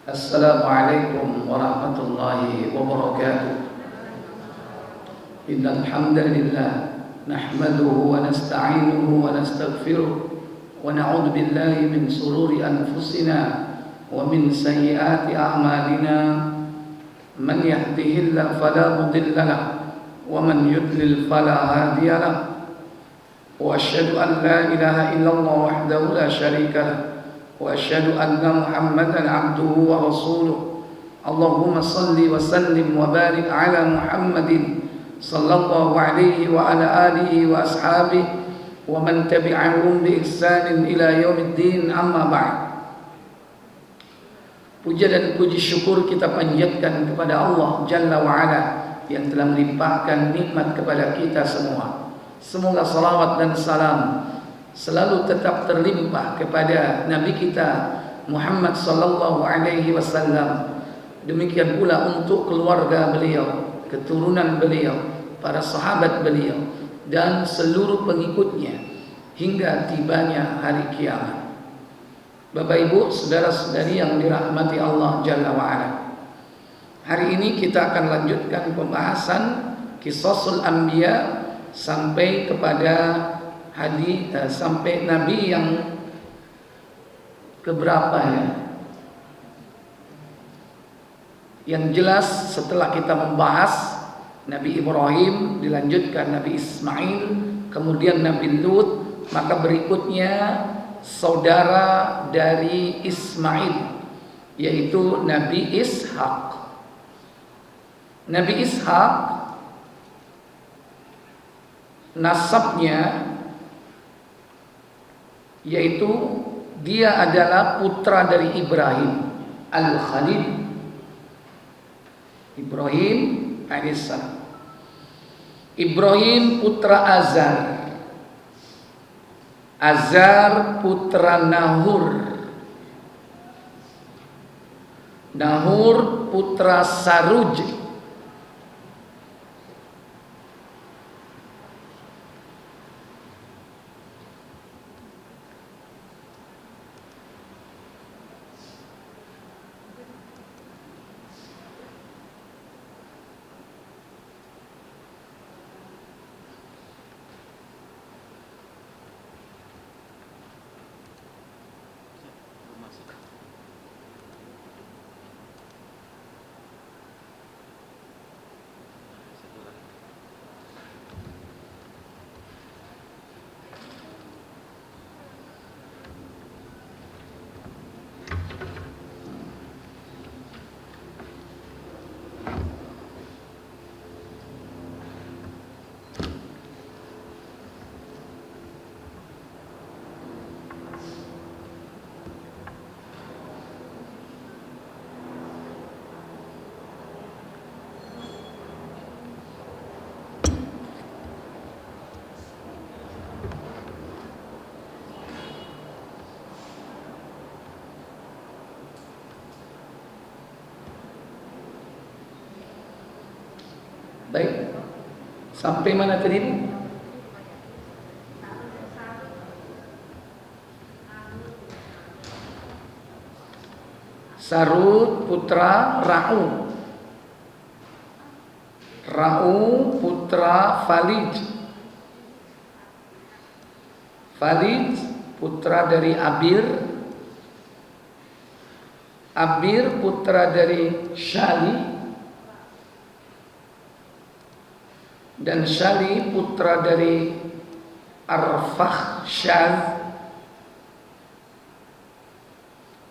Assalamualaikum warahmatullahi wabarakatuh. Innal hamdalillah nahmaduhu wa nasta'inuhu wa nastaghfiruh wa na'udzu billahi min shururi anfusina wa min sayyiati a'malina. Man yahdihillahu fala mudilla lahu wa man yudlil fala hadiya lahu. Wa asyhadu an la ilaha illallah wahdahu la syarika lahu wa asyhadu anna Muhammadan abduhu wa rasuluh. Allahumma salli wa sallim wa barik ala Muhammadin sallallahu alaihi wa ala alihi wa ashabihi wa man tabi'ahum bi ihsanin ila yaumiddin, amma ba'd. Puja dan puji syukur kita panjatkan kepada Allah Jalla wa Ala yang telah melimpahkan nikmat kepada kita semua. Semoga salawat dan salam selalu tetap terlimpah kepada Nabi kita Muhammad sallallahu alaihi wasallam. Demikian pula untuk keluarga beliau, keturunan beliau, para sahabat beliau dan seluruh pengikutnya hingga tibanya hari kiamat. Bapak Ibu, saudara-saudari yang dirahmati Allah Jalla wa Ala. Hari ini kita akan lanjutkan pembahasan Qisasul Anbiya sampai kepada sampai Nabi yang keberapa ya? Yang jelas setelah kita membahas Nabi Ibrahim, dilanjutkan Nabi Ismail, kemudian Nabi Lut, maka berikutnya saudara dari Ismail, yaitu Nabi Ishak. Nabi Ishak nasabnya yaitu dia adalah putra dari Ibrahim Al-Khalil. Ibrahim alaihissalam. Ibrahim putra Azar. Azar putra Nahur. Nahur putra Saruj. Baik, sampai mana tadi? Sarud putra Ra'u. Ra'u putra Falid. Falid putra dari Abir. Abir putra dari Syali. Dan Syali putra dari Arfakhshad.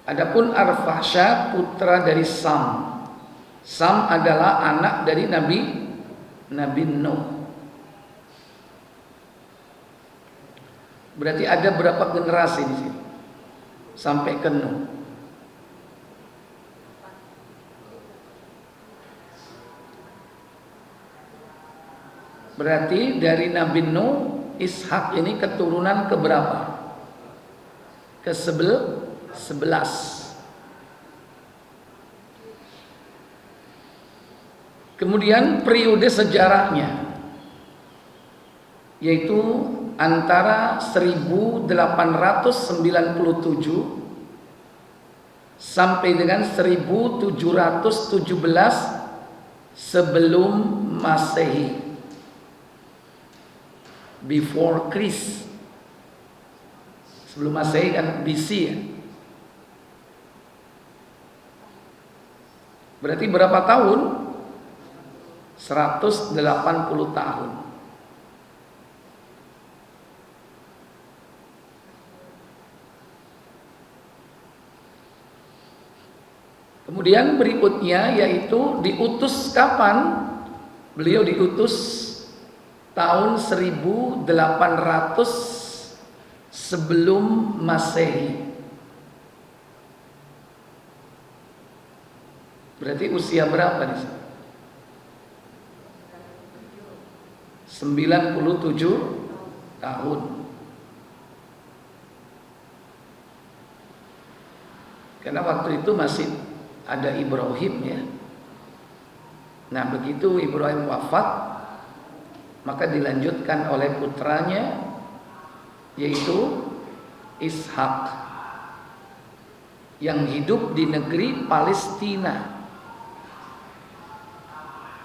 Adapun Arfakhshad putra dari Sam. Sam adalah anak dari Nabi Nuh. Berarti ada berapa generasi di sini sampai ke Nuh? Berarti dari Nabi Nuh, Ishak ini keturunan keberapa? Ke-11. Kemudian periode sejarahnya yaitu antara 1897 sampai dengan 1717 sebelum Masehi, before Christ. Sebelum Masehi kan BC ya. Berarti berapa tahun? 180 tahun. Kemudian berikutnya yaitu diutus kapan? Beliau diutus tahun 1800 sebelum Masehi. Berarti usia berapa nih? 97 tahun. Karena waktu itu masih ada Ibrahim ya. Nah, begitu Ibrahim wafat, maka dilanjutkan oleh putranya yaitu Ishak yang hidup di negeri Palestina.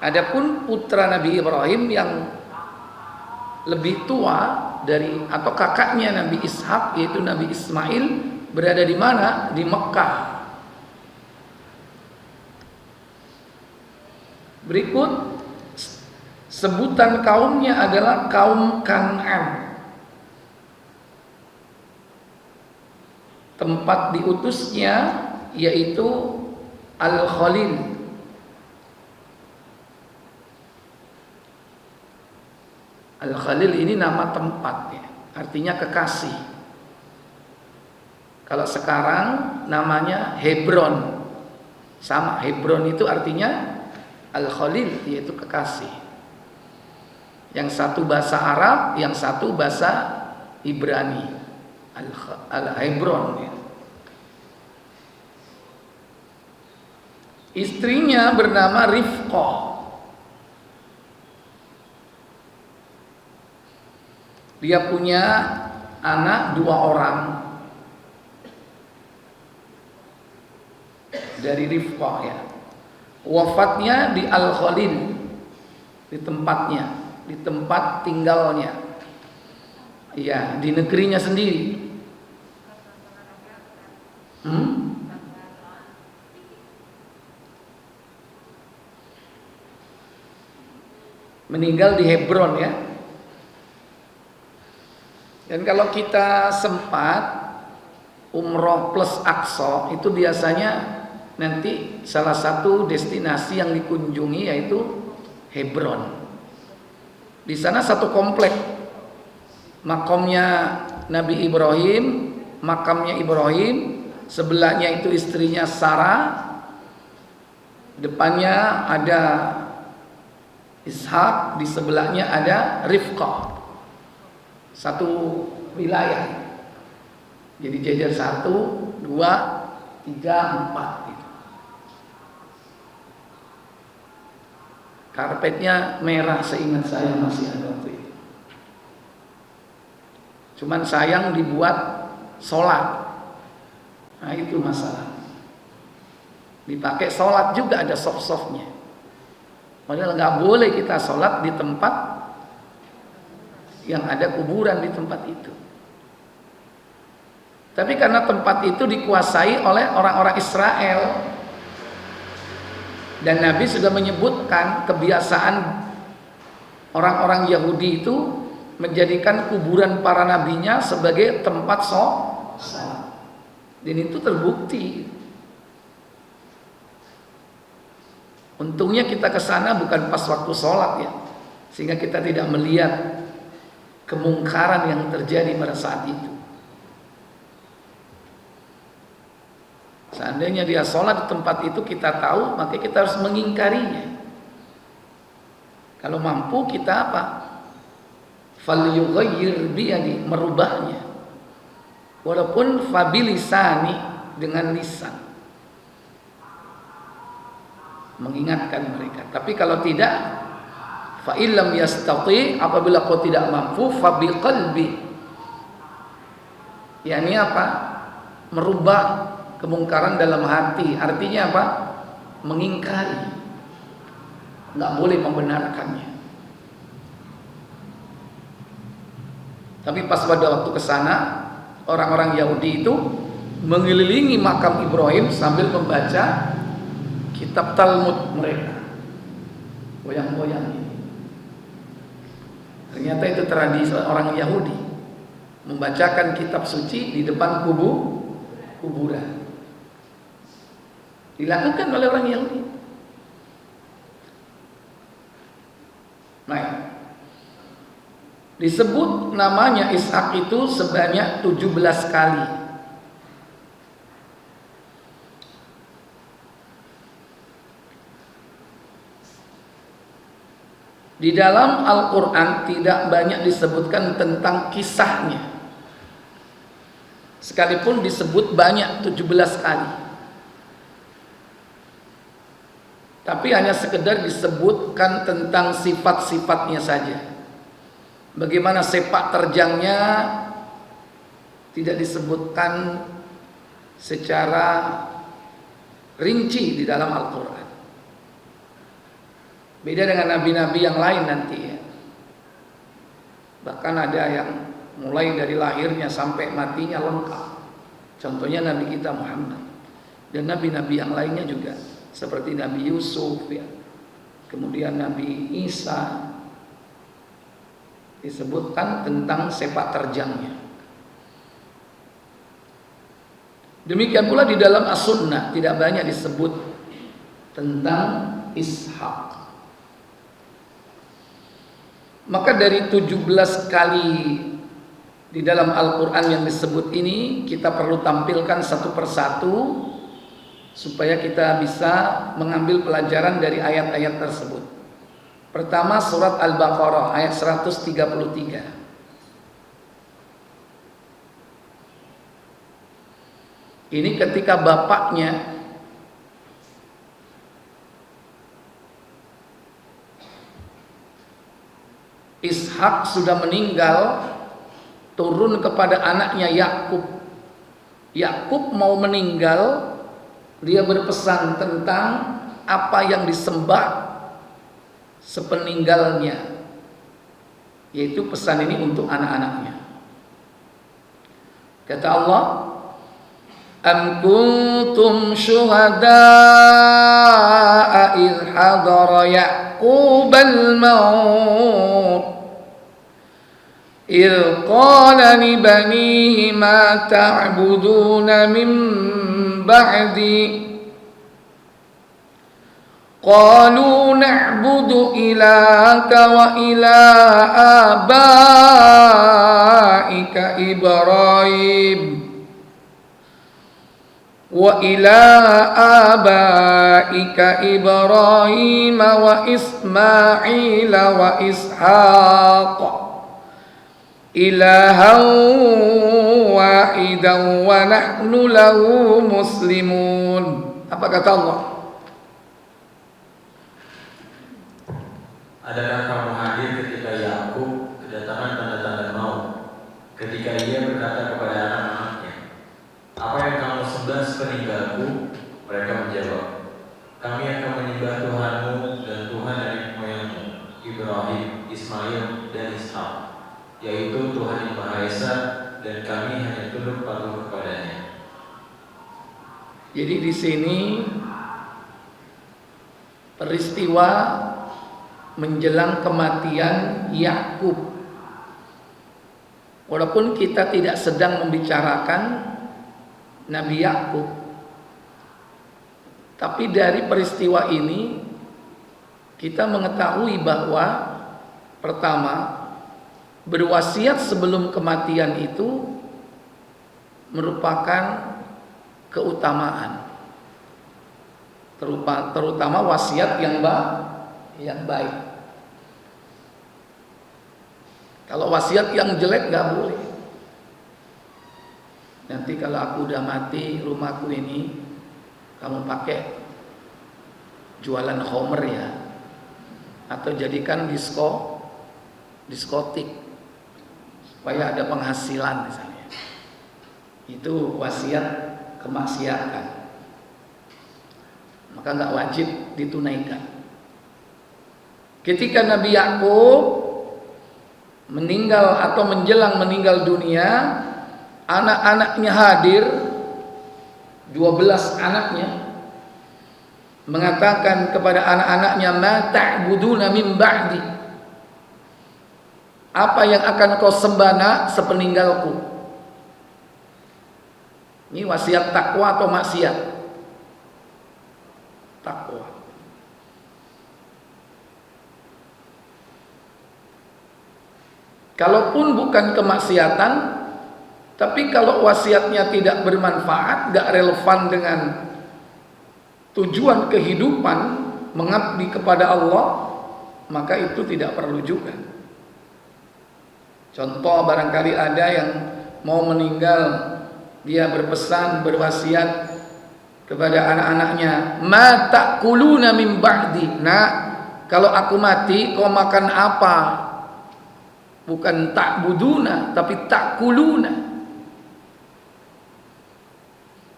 Adapun putra Nabi Ibrahim yang lebih tua dari atau kakaknya Nabi Ishak yaitu Nabi Ismail berada di mana? Di Mekah. Berikut sebutan kaumnya adalah kaum Kan'an. Tempat diutusnya yaitu Al-Khalil. Al-Khalil ini nama tempat ya, artinya kekasih. Kalau sekarang namanya Hebron. Sama, Hebron itu artinya Al-Khalil, yaitu kekasih. Yang satu bahasa Arab, yang satu bahasa Ibrani. Al-Hebron ya. Istrinya bernama Rifqah. Dia punya anak 2 orang dari Rifqah ya. Wafatnya di Al-Khalil, di tempatnya, di tempat tinggalnya, ya, di negerinya sendiri. Meninggal di Hebron ya. Dan kalau kita sempat umroh plus Aqsa itu biasanya nanti salah satu destinasi yang dikunjungi yaitu Hebron. Di sana satu komplek, makamnya Nabi Ibrahim, makamnya Ibrahim, sebelahnya itu istrinya Sarah, depannya ada Ishak, di sebelahnya ada Rifqah. Satu wilayah. Jadi jajar 1, 2, 3, 4 gitu. Karpetnya merah seingat saya masih ada waktu itu. Cuman sayang dibuat sholat. Nah itu masalah. Dipakai sholat juga ada soft-softnya. Padahal nggak boleh kita sholat di tempat yang ada kuburan di tempat itu. Tapi karena tempat itu dikuasai oleh orang-orang Israel dan Nabi sudah menyebutkan kebiasaan orang-orang Yahudi itu menjadikan kuburan para nabinya sebagai tempat sholat. Dan itu terbukti. Untungnya kita ke sana bukan pas waktu sholat ya, sehingga kita tidak melihat kemungkaran yang terjadi pada saat itu. Seandainya dia sholat di tempat itu kita tahu, maka kita harus mengingkarinya. Kalau mampu kita apa? Falyughayyir biyadi, merubahnya. Walaupun fabilisani, dengan lisan. Mengingatkan mereka. Tapi kalau tidak, fa illam yastati, apabila kau tidak mampu, fa biqalbi. Yani apa? Merubah kemungkaran dalam hati. Artinya apa? Mengingkari, nggak boleh membenarkannya. Tapi pas pada waktu kesana, orang-orang Yahudi itu mengelilingi makam Ibrahim sambil membaca kitab Talmud mereka, goyang-goyang ini. Ternyata itu tradisi orang Yahudi, membacakan kitab suci di depan kuburan. Dilakukan oleh orang Yahudi. Nah, disebut namanya Ishak itu sebanyak 17 kali. Di dalam Al-Quran tidak banyak disebutkan tentang kisahnya, sekalipun disebut banyak 17 kali. Tapi hanya sekedar disebutkan tentang sifat-sifatnya saja. Bagaimana sepak terjangnya tidak disebutkan secara rinci di dalam Al-Quran. Beda dengan nabi-nabi yang lain nanti ya. Bahkan ada yang mulai dari lahirnya sampai matinya lengkap. Contohnya Nabi kita Muhammad. Dan nabi-nabi yang lainnya juga, seperti Nabi Yusuf ya. Kemudian Nabi Isa, disebutkan tentang sepak terjangnya. Demikian pula di dalam As-Sunnah tidak banyak disebut tentang Ishak. Maka dari 17 kali di dalam Al-Quran yang disebut ini, kita perlu tampilkan satu persatu supaya kita bisa mengambil pelajaran dari ayat-ayat tersebut. Pertama, surat Al-Baqarah ayat 133. Ini ketika bapaknya Ishak sudah meninggal, turun kepada anaknya Yakub. Yakub mau meninggal, dia berpesan tentang apa yang disembah sepeninggalnya, yaitu pesan ini untuk anak-anaknya. Kata Allah, am kuntum syuhada'a idh hadara Ya'qubal maut idh qala li banihi ma ta'buduna min ba'di qalu na'budu ilahaka wa ilaha abaika Ibrahim wa ilaha abaika Ibrahim wa Ismail wa Ishaq ilahan wahidan wa nahnu lahu muslimun. Apa kata Allah? Adakah kamu hadir ketika Yakub kedatangan tanda-tanda maut, ketika ia berkata kepada anak-anaknya, apa yang kamu sembah sepeninggalku? Mereka menjawab, kami akan menyembah Tuhanmu dan Tuhan nenek moyangmu, Ibrahim, Ismail, dan Ishak, yaitu Tuhan yang Maha Esa, dan kami hanya tunduk patuh kepadanya. Jadi di sini peristiwa menjelang kematian Yakub. Walaupun kita tidak sedang membicarakan Nabi Yakub, tapi dari peristiwa ini kita mengetahui bahwa pertama, berwasiat sebelum kematian itu merupakan keutamaan, terutama wasiat yang baik. Kalau wasiat yang jelek nggak boleh. Nanti kalau aku udah mati, rumahku ini kamu pakai jualan homer ya, atau jadikan diskotik supaya ada penghasilan misalnya. Itu wasiat kemaksiatan, maka nggak wajib ditunaikan. Ketika Nabi Yakub meninggal atau menjelang meninggal dunia, anak-anaknya hadir, 12 anaknya, mengatakan kepada anak-anaknya, ma ta'buduna min ba'di, apa yang akan kau sembah nak sepeninggalku? Ini wasiat takwa atau maksiat? Takwa. Kalaupun bukan kemaksiatan, tapi kalau wasiatnya tidak bermanfaat, gak relevan dengan tujuan kehidupan, mengabdi kepada Allah, maka itu tidak perlu juga. Contoh, barangkali ada yang mau meninggal, dia berpesan, berwasiat kepada anak-anaknya, ma ta'kuluna min ba'di. Nah, kalau aku mati kau makan apa? Bukan ta'buduna, tapi ta'kuluna.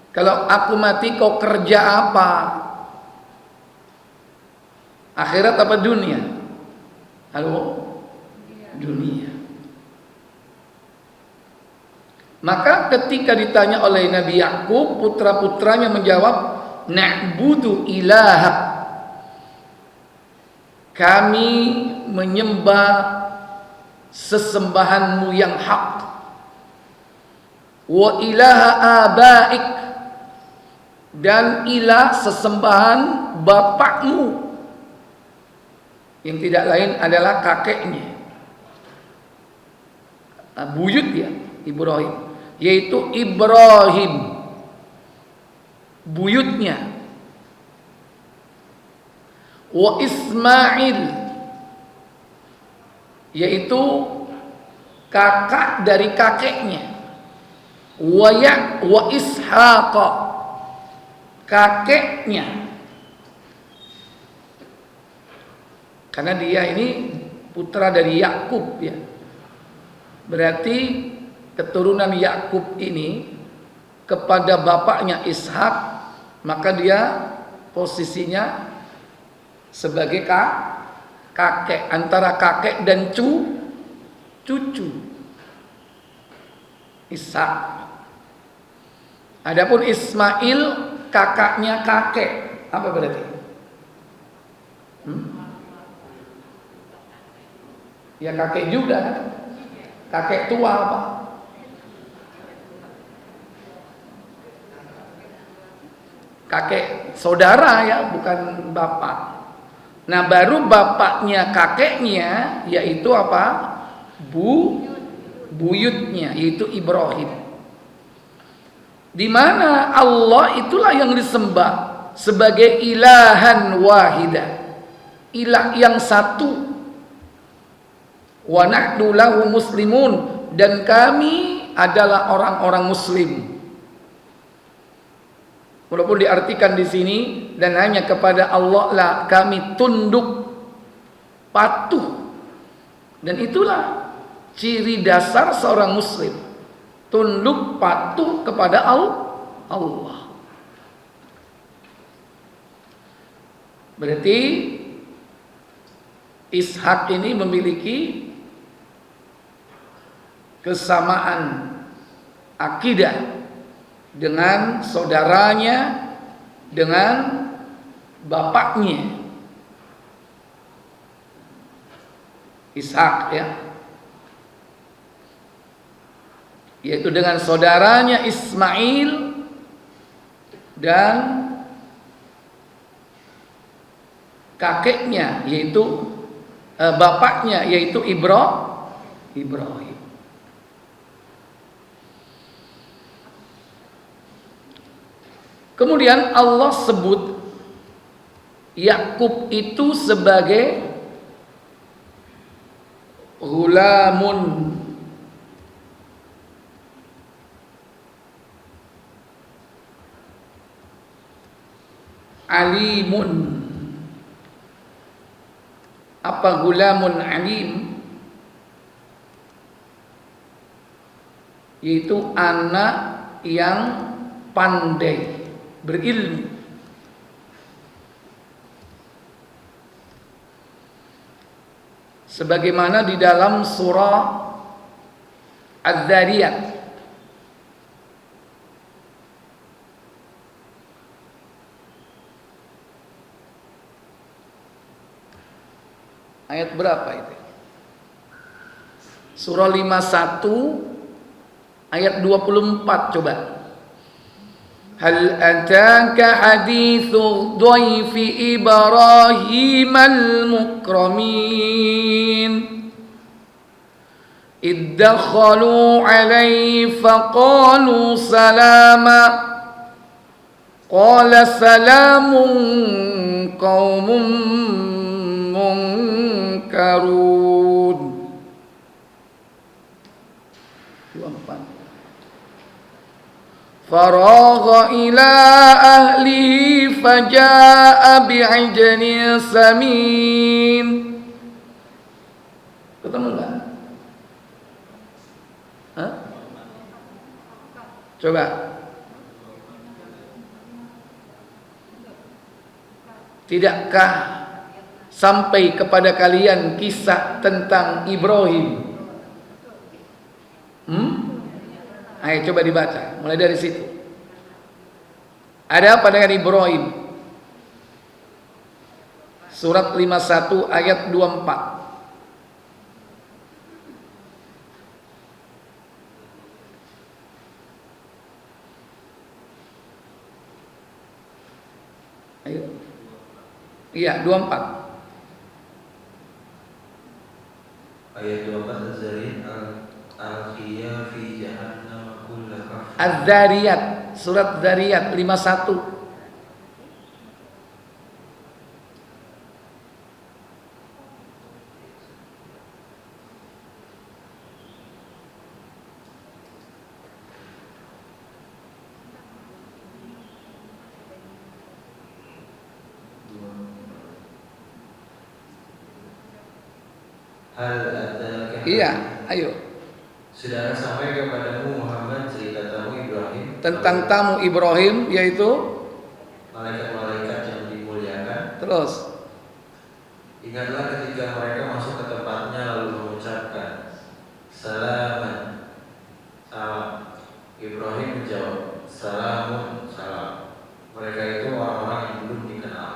Kalau aku mati kau kerja apa? Akhirat apa dunia? Halo? Dunia. Maka ketika ditanya oleh Nabi Yakub, putra-putranya menjawab, na'budu ilahak, kami menyembah sesembahanmu yang hak, wa ilaha abaik, dan ilah sesembahan bapakmu, yang tidak lain adalah kakeknya, buyut ya, Ibrahim, yaitu Ibrahim buyutnya, wa Ismail, yaitu kakak dari kakeknya, wa Ishaq, kakeknya, karena dia ini putra dari Yakub ya. Berarti keturunan Yakub ini kepada bapaknya Ishak, maka dia posisinya sebagai kakek, antara kakek dan cucu Ishak. Adapun Ismail kakaknya kakek, apa berarti? Ya kakek juga kan? Kakek tua apa? Kakek saudara ya, bukan bapak. Nah, baru bapaknya kakeknya yaitu apa? Buyutnya, yaitu Ibrahim. Di mana Allah itulah yang disembah sebagai ilahan wahidah, ilah yang satu. Wa nahnu lahu muslimun, dan kami adalah orang-orang muslim. Walaupun diartikan di sini, dan hanya kepada Allah lah kami tunduk patuh. Dan itulah ciri dasar seorang muslim, tunduk patuh kepada Allah. Berarti Ishak ini memiliki kesamaan akidah dengan saudaranya, dengan bapaknya Ishak ya, yaitu dengan saudaranya Ismail dan kakeknya, yaitu bapaknya, yaitu Ibrahim. Kemudian Allah sebut Yakub itu sebagai ghulamun alimun. Apa ghulamun alim? Yaitu anak yang pandai, berilmu. Sebagaimana di dalam surah Az-Zariyat ayat berapa itu? Surah 51 ayat 24 coba. Hal ataka hadithu dhaifi Ibrahim al-mukramin iddakhalu alaihi faqalu salama qala salamun qaumun munkarun. 24. Faragha ila ahlihi faja'a bi'ijlin samin. Ketemu enggak? Hah? Coba. Tidakkah sampai kepada kalian kisah tentang Ibrahim? Ayo coba dibaca, mulai dari situ. Ada apa dengan Ibrahim? Surat 51 ayat 24. Ayo. Iya, 24. Ayat 24 Az-Zariyat al-Khiyya fi jahannam kulla kafir. Az-Zariyat, surat Zariyat 51. Hal ataka. Iya, ayo. Sudah sampai kepadamu Muhammad cerita tamu Ibrahim, Tentang tamu Ibrahim, yaitu malaikat-malaikat yang dimuliakan. terus Ingatlah ketika mereka masuk ke tempatnya lalu mengucapkan salaman, salam. Ibrahim menjawab salamun, salam. Mereka itu orang-orang yang belum dikenal.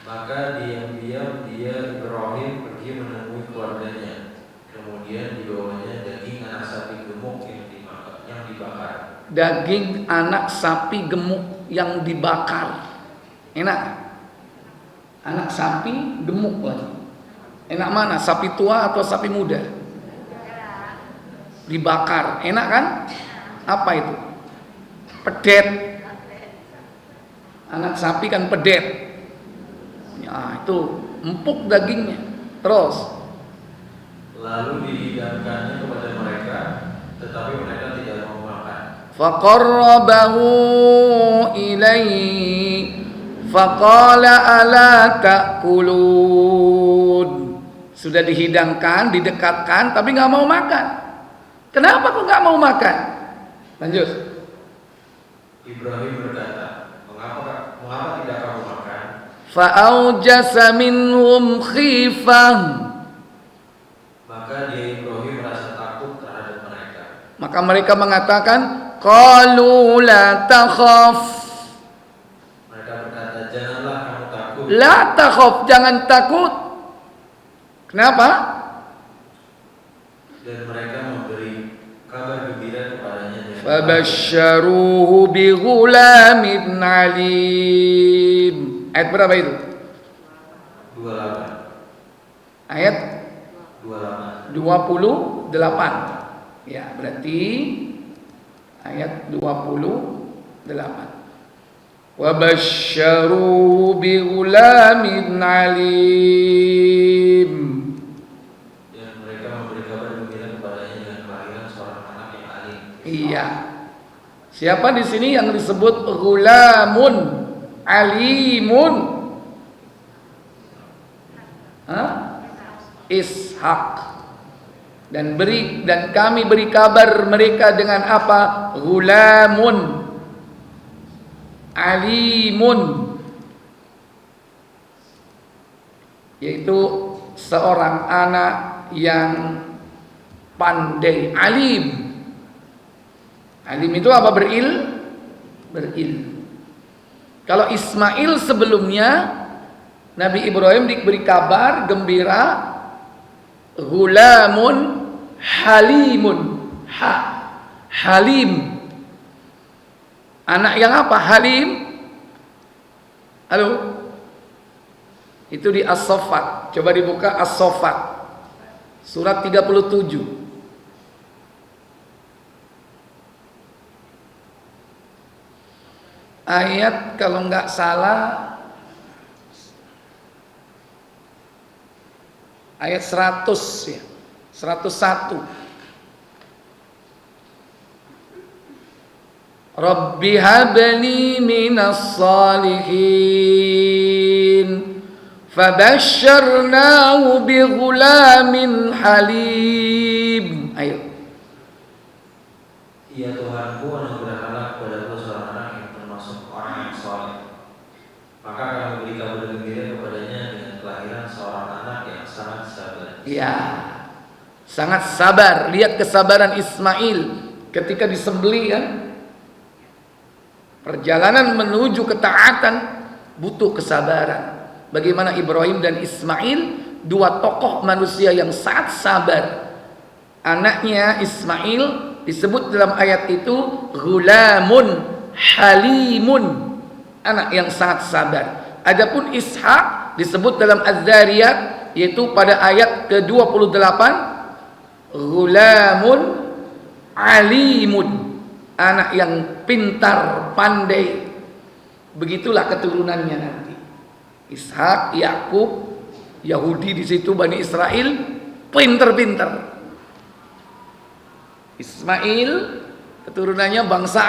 Maka diam-diam dia Ibrahim pergi menemui keluarganya. Kemudian dibawanya daging anak sapi gemuk yang dibakar. daging anak sapi gemuk yang dibakar. Enak? Anak sapi gemuk lagi. Enak mana? Sapi tua atau sapi muda? Dibakar. Enak kan? Apa itu? Pedet. Anak sapi kan pedet. Ya, itu empuk dagingnya. Terus Lalu dihidangkannya kepada mereka, tetapi mereka tidak mau makan. faqarrabahu ilaihi faqala ala ta'kulun. Sudah dihidangkan, didekatkan, tapi nggak mau makan. Kenapa kok nggak mau makan? Lanjut. Ibrahim berkata, mengapa tidak kamu makan? Fa'aujasa minhum khifah. Maka dia Ibrahim merasa takut terhadap mereka. Maka mereka mengatakan, qalu la takhaf. Mereka berkata, janganlah kamu takut. La takhaf, jangan takut. Kenapa? Dan mereka memberi kabar gembira kepadanya. Fabasyaruhu bighulamin alim. Ayat berapa itu? 28. Ayat 28. 28. Ya, berarti ayat 28. Wabasyaruhu bighulamin alim. Dan mereka memberi kabar gembira kepadanya dengan kelahiran seorang anak yang alim. Iya. Siapa di sini yang disebut ghulamun alimun? Hah? Ishak. Dan kami beri kabar mereka dengan apa? Ghulamun alimun, yaitu seorang anak yang pandai. Alim itu apa? Berilmu. Kalau Ismail sebelumnya, Nabi Ibrahim diberi kabar gembira, ghulamun halimun. Halim, anak yang apa? Halim. Halo, itu di As-Saffat. Coba dibuka As-Saffat surat 37. Ayat kalau nggak salah ayat 100 ya, 101. Rabbi habli minas salihin fabasyarnahu bighulamin halim. Ayo. Ya Tuhanku, anugerahkanlah kepadaku seorang anak yang termasuk orang yang saleh. Maka kami beri kabar gembira kepadanya dengan kelahiran seorang anak yang sangat sabar. Ya, sangat sabar. Lihat kesabaran Ismail ketika disembelih kan. Perjalanan menuju ketaatan butuh kesabaran. Bagaimana Ibrahim dan Ismail, dua tokoh manusia yang sangat sabar. Anaknya Ismail disebut dalam ayat itu ghulamun halimun, anak yang sangat sabar. Adapun Ishak disebut dalam Az-Zariyat, yaitu pada ayat ke-28, ghulamun alimun, anak yang pintar, pandai. Begitulah keturunannya nanti. Ishak, Yakub, Yahudi di situ Bani Israel, pintar-pintar. Ismail keturunannya bangsa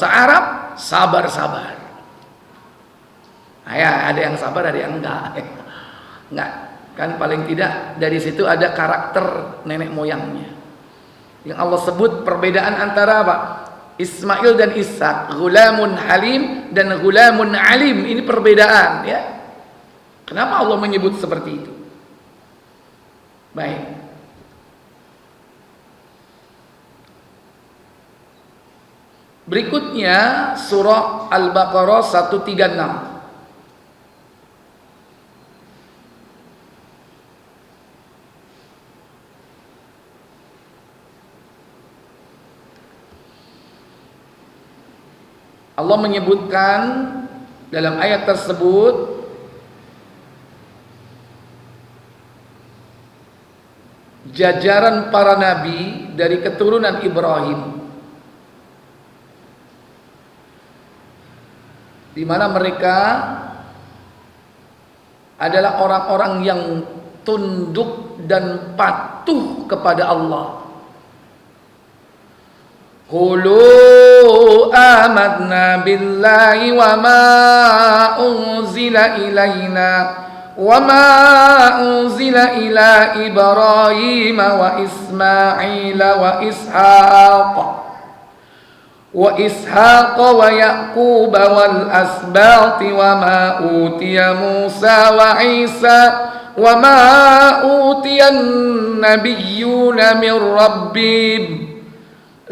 Arab, sabar-sabar. Ya, ada yang sabar, ada yang enggak. Enggak, kan paling tidak dari situ ada karakter nenek moyangnya. Yang Allah sebut perbedaan antara apa? Ismail dan Ishak, ghulamun halim dan ghulamun alim. Ini perbedaan ya. Kenapa Allah menyebut seperti itu? Baik. Berikutnya surah Al-Baqarah 136. Allah menyebutkan dalam ayat tersebut jajaran para nabi dari keturunan Ibrahim, di mana mereka adalah orang-orang yang tunduk dan patuh kepada Allah. Qulu amanna billahi wa ma unzila ilaina wa ma unzila ila Ibrahim wa Ismail wa Ishaq wa Yaqub wal asbat wa ma utiya Musa wa Isa wa ma utiya an-nabiyyuna min rabbihim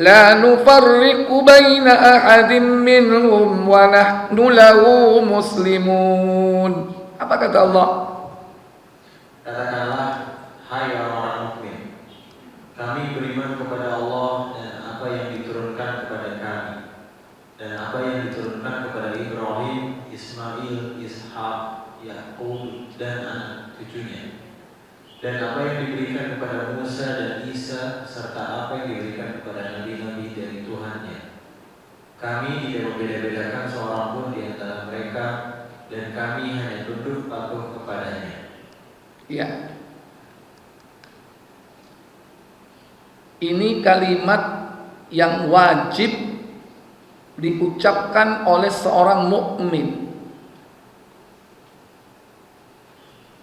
la nufarriqu baina ahadin minhum wa nahnu lahu muslimun. Apa kata Allah? Katakanlah, hai orang-orang mukmin, kami beriman kepada Allah dan apa yang diturunkan kepada kami, dan apa yang diturunkan kepada Ibrahim, Ismail, Ishak, Yakub dan anak cucunya, dan apa yang diberikan kepada Musa dan Isa, serta apa yang diberikan kepada nabi-nabi dari Tuhannya. Kami tidak membeda-bedakan seorang pun di antara mereka, dan kami hanya tunduk patuh kepadanya. Ya. Ini kalimat yang wajib diucapkan oleh seorang mukmin.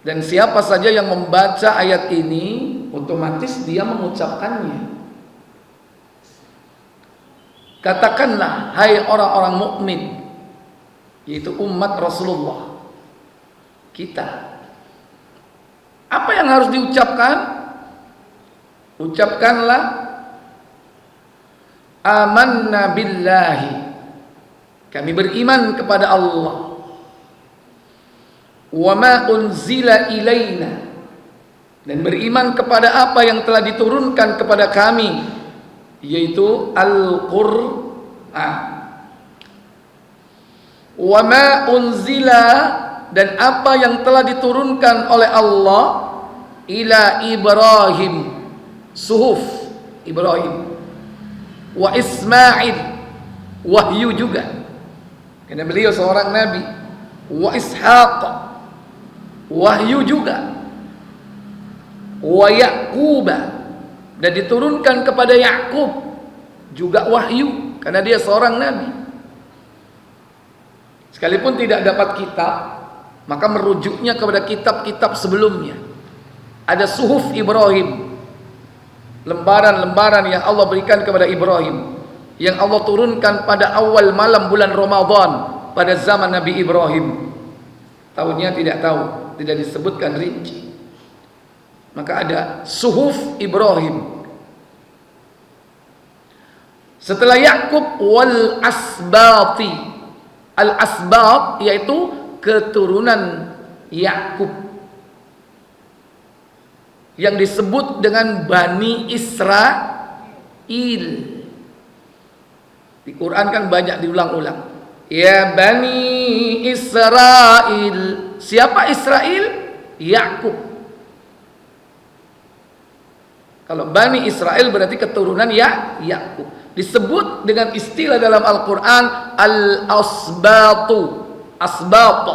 Dan siapa saja yang membaca ayat ini otomatis dia mengucapkannya. Katakanlah, hai orang-orang mukmin, yaitu umat Rasulullah, kita, apa yang harus diucapkan? Ucapkanlah, amanna billahi, kami beriman kepada Allah, wa ma unzila ilaina, dan beriman kepada apa yang telah diturunkan kepada kami, yaitu Al-Qur'an. Wa ma unzila, dan apa yang telah diturunkan oleh Allah ila Ibrahim, suhuf Ibrahim, wa Ismail, wahyu juga, karena beliau seorang nabi, wa Ishaq, wahyu juga, wa Yaqub, dan diturunkan kepada Yakub juga wahyu, karena dia seorang nabi. Sekalipun tidak dapat kitab, maka merujuknya kepada kitab-kitab sebelumnya. Ada suhuf Ibrahim, lembaran-lembaran yang Allah berikan kepada Ibrahim, yang Allah turunkan pada awal malam bulan Ramadan pada zaman Nabi Ibrahim. Tahunnya tidak tahu, tidak disebutkan rinci. Maka ada suhuf Ibrahim. Setelah Yakub, wal asbati. Al asbat yaitu keturunan Yakub, yang disebut dengan Bani Israil. Di Quran kan banyak diulang-ulang. Ya Bani Israil. Siapa Israel? Yakub. Kalau Bani Israel berarti keturunan Yakub. Disebut dengan istilah dalam Al-Quran al-asbatu, asbat.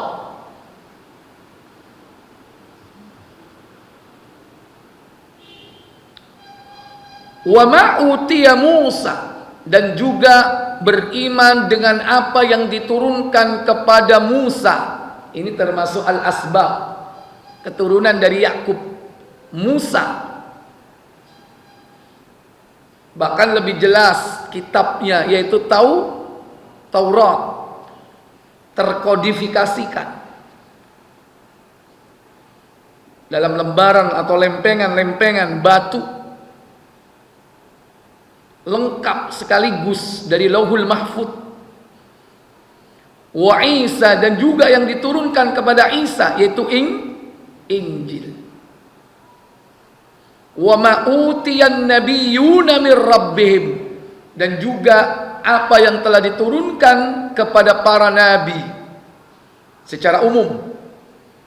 Wa ma'utiya Musa, dan juga beriman dengan apa yang diturunkan kepada Musa. Ini termasuk al-asbab, keturunan dari Yakub, Musa. Bahkan lebih jelas kitabnya, yaitu Taurat, terkodifikasikan dalam lembaran atau lempengan-lempengan batu, lengkap sekaligus dari Lauhul Mahfuz. Wa Isa, dan juga yang diturunkan kepada Isa, yaitu Injil. Wa ma utiyan nabiyyuna mir rabbihim, dan juga apa yang telah diturunkan kepada para nabi secara umum,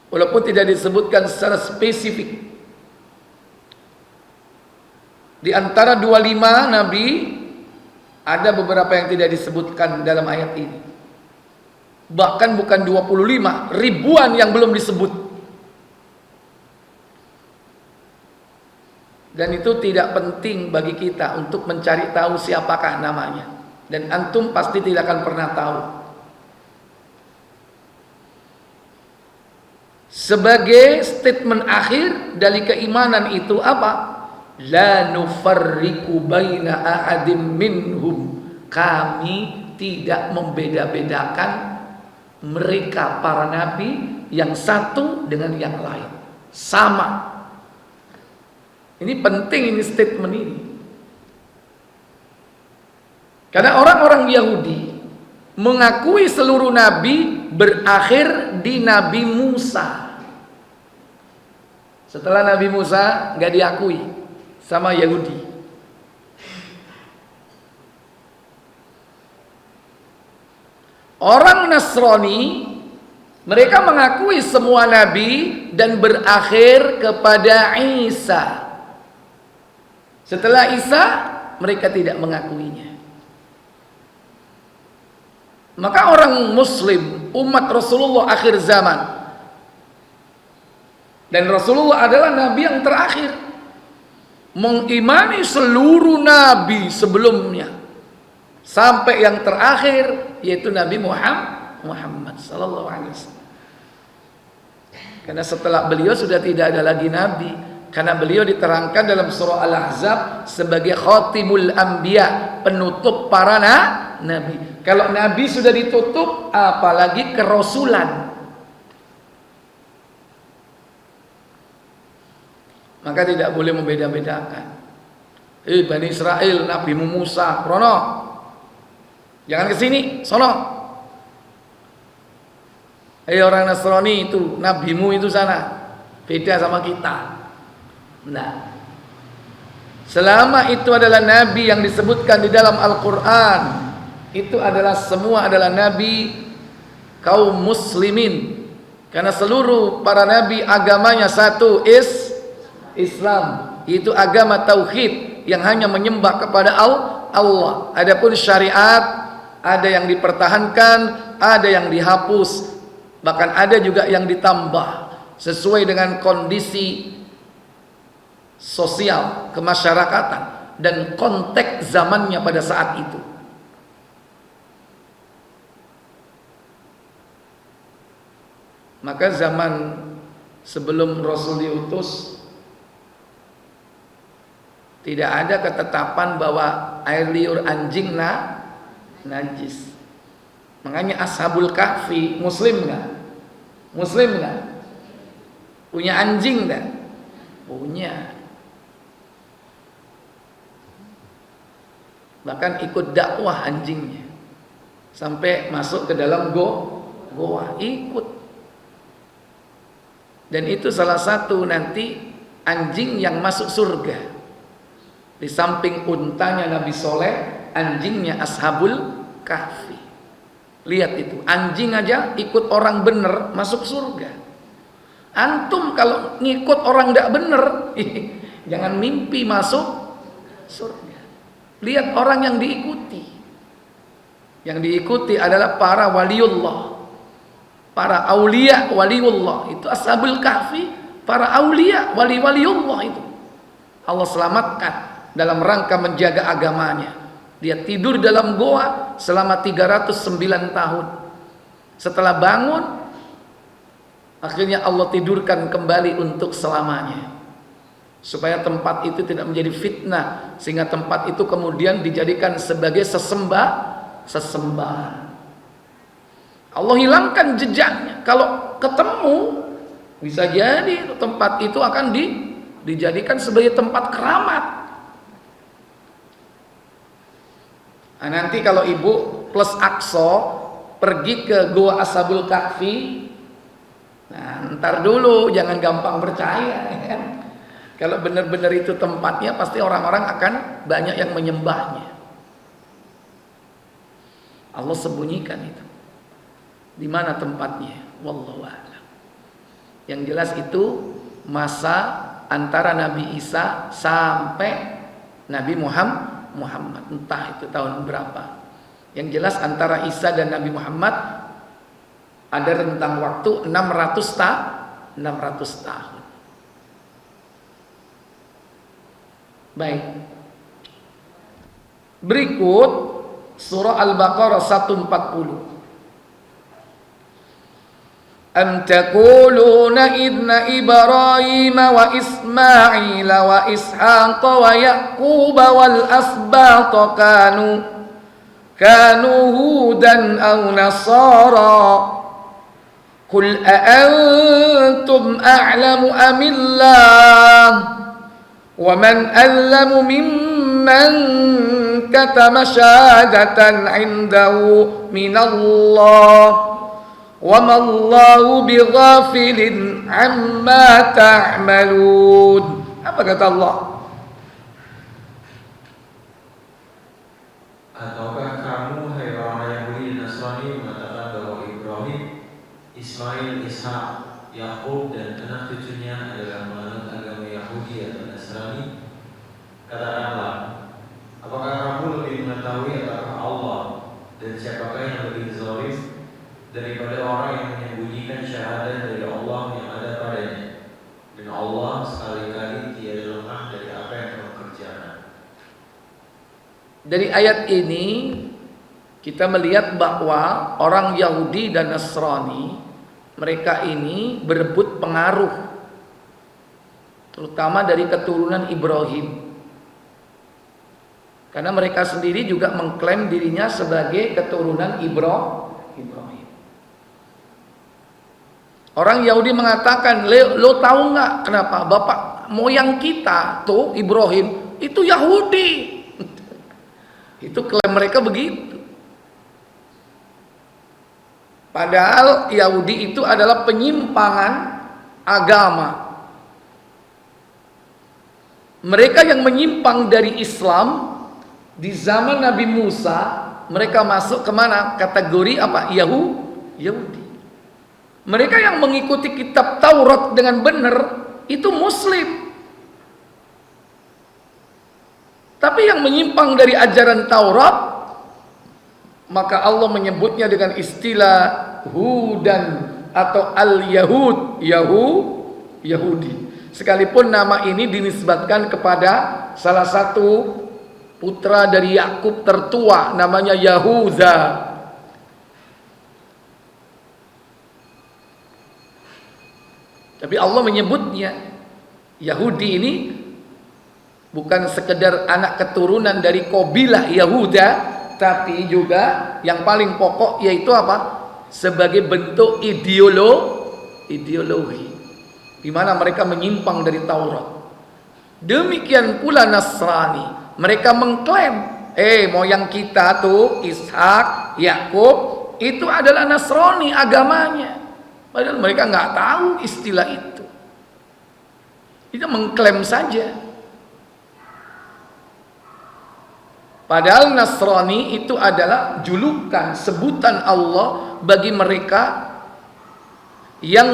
walaupun tidak disebutkan secara spesifik. Di antara 25 nabi ada beberapa yang tidak disebutkan dalam ayat ini. Bahkan bukan 25, ribuan yang belum disebut. Dan itu tidak penting bagi kita untuk mencari tahu siapakah namanya. Dan antum pasti tidak akan pernah tahu. Sebagai statement akhir dari keimanan itu apa? La nufarriqu baina ahadim minhum. Kami tidak membeda-bedakan mereka para nabi yang satu dengan yang lain. Sama. Ini penting, ini statement ini. Karena orang-orang Yahudi mengakui seluruh nabi berakhir di Nabi Musa. Setelah Nabi Musa nggak diakui sama Yahudi. Orang Nasrani, mereka mengakui semua nabi dan berakhir kepada Isa. Setelah Isa, mereka tidak mengakuinya. Maka orang Muslim, umat Rasulullah akhir zaman, dan Rasulullah adalah nabi yang terakhir, mengimani seluruh nabi sebelumnya sampai yang terakhir, yaitu Nabi Muhammad sallallahu alaihi wasallam. Karena setelah beliau sudah tidak ada lagi nabi, Karena beliau diterangkan dalam surah Al-Ahzab sebagai khatimul anbiya, penutup para nabi. Kalau nabi sudah ditutup, apalagi kerasulan. Maka tidak boleh membeda-bedakan. Bani Israel, Nabi Musa, Rono, jangan kesini, sono. Orang Nasrani itu, nabimu itu sana, beda sama kita. Nah, selama itu adalah nabi yang disebutkan di dalam Al-Quran, itu adalah semua adalah nabi kaum muslimin. Karena seluruh para nabi agamanya satu, Islam, yaitu agama tauhid yang hanya menyembah kepada Allah. Adapun syariat ada yang dipertahankan, ada yang dihapus, bahkan ada juga yang ditambah sesuai dengan kondisi sosial, kemasyarakatan dan konteks zamannya pada saat itu. Maka zaman sebelum Rasul diutus tidak ada ketetapan bahwa air liur anjing najis. Makanya Ashabul Kahfi Muslim nggak? Muslim nggak? Punya anjing nggak? Punya. Bahkan ikut dakwah anjingnya sampai masuk ke dalam goa, ikut. Dan itu salah satu nanti anjing yang masuk surga. Di samping untanya Nabi Soleh, anjingnya Ashabul Kahfi. Lihat itu, anjing aja ikut orang bener masuk surga. Antum kalau ngikut orang tidak bener, jangan mimpi masuk surga. Lihat orang yang diikuti. Yang diikuti adalah para waliullah, para aulia waliullah. Itu Ashabul Kahfi, para aulia waliullah itu. Allah selamatkan dalam rangka menjaga agamanya. Dia tidur dalam goa selama 309 tahun. Setelah bangun, akhirnya Allah tidurkan kembali untuk selamanya, supaya tempat itu tidak menjadi fitnah, sehingga tempat itu kemudian dijadikan sebagai sesembahan. Allah hilangkan jejaknya. Kalau ketemu, bisa jadi tempat itu akan dijadikan sebagai tempat keramat. Nah, nanti kalau ibu plus Aqsa pergi ke Goa Ashabul Kahfi, nah ntar dulu, jangan gampang percaya, kan? Kalau benar-benar itu tempatnya, pasti orang-orang akan banyak yang menyembahnya. Allah sembunyikan itu. Di mana tempatnya? Wallahu a'lam. Yang jelas itu masa antara Nabi Isa sampai Nabi Muhammad, entah itu tahun berapa. Yang jelas antara Isa dan Nabi Muhammad ada rentang waktu 600 tahun. Baik. Berikut surah Al-Baqarah 140. Am taquluna inna Ibrahim wa Ismail wa Ishaq wa Yaqub wal asbat kanu hudan aw nasara qul a antum a'lamu amillah wa man allamu mimman katama syahadatan 'indahu minallah wa ma Allahu bighafilin amma ta'malun. Apa kata Allah? Ataukah kamu, hai orang Yahudi dan Nasrani, mengatakan bahwa Ibrahim, Ismail, Ishak, Yakub dan anak cucunya adalah menganut agama Yahudi atau Nasrani? Katakanlah, apakah kamu lebih mengetahui apakah Allah dan siapakah yang lebih zalim daripada orang yang menyembunyikan syahadat dari Allah yang ada padanya, dan Allah sekali-kali tiada lengah dari apa yang kamu kerjakan. Dari ayat ini kita melihat bahwa orang Yahudi dan Nasrani, mereka ini berebut pengaruh terutama dari keturunan Ibrahim. Karena mereka sendiri juga mengklaim dirinya sebagai keturunan Ibrahim. Orang Yahudi mengatakan, lo tahu nggak kenapa bapak moyang kita tuh Ibrahim itu Yahudi? Itu klaim mereka begitu. Padahal Yahudi itu adalah penyimpangan agama. Mereka yang menyimpang dari Islam di zaman Nabi Musa, mereka masuk kemana? Kategori apa? Yahudi. Mereka yang mengikuti kitab Taurat dengan benar itu Muslim. Tapi yang menyimpang dari ajaran Taurat, maka Allah menyebutnya dengan istilah Hudan atau Al-Yahud, Yahudi. Sekalipun nama ini dinisbatkan kepada salah satu putra dari Yakub tertua, namanya Yahuda. Tapi Allah menyebutnya Yahudi ini bukan sekedar anak keturunan dari kabilah Yahuda, tapi juga yang paling pokok yaitu apa? Sebagai bentuk ideologi di mana mereka menyimpang dari Taurat. Demikian pula Nasrani. Mereka mengklaim, moyang kita tuh Ishak, Yakub itu adalah Nasrani agamanya. Padahal mereka nggak tahu istilah itu. Itu mengklaim saja. Padahal Nasrani itu adalah julukan, sebutan Allah bagi mereka yang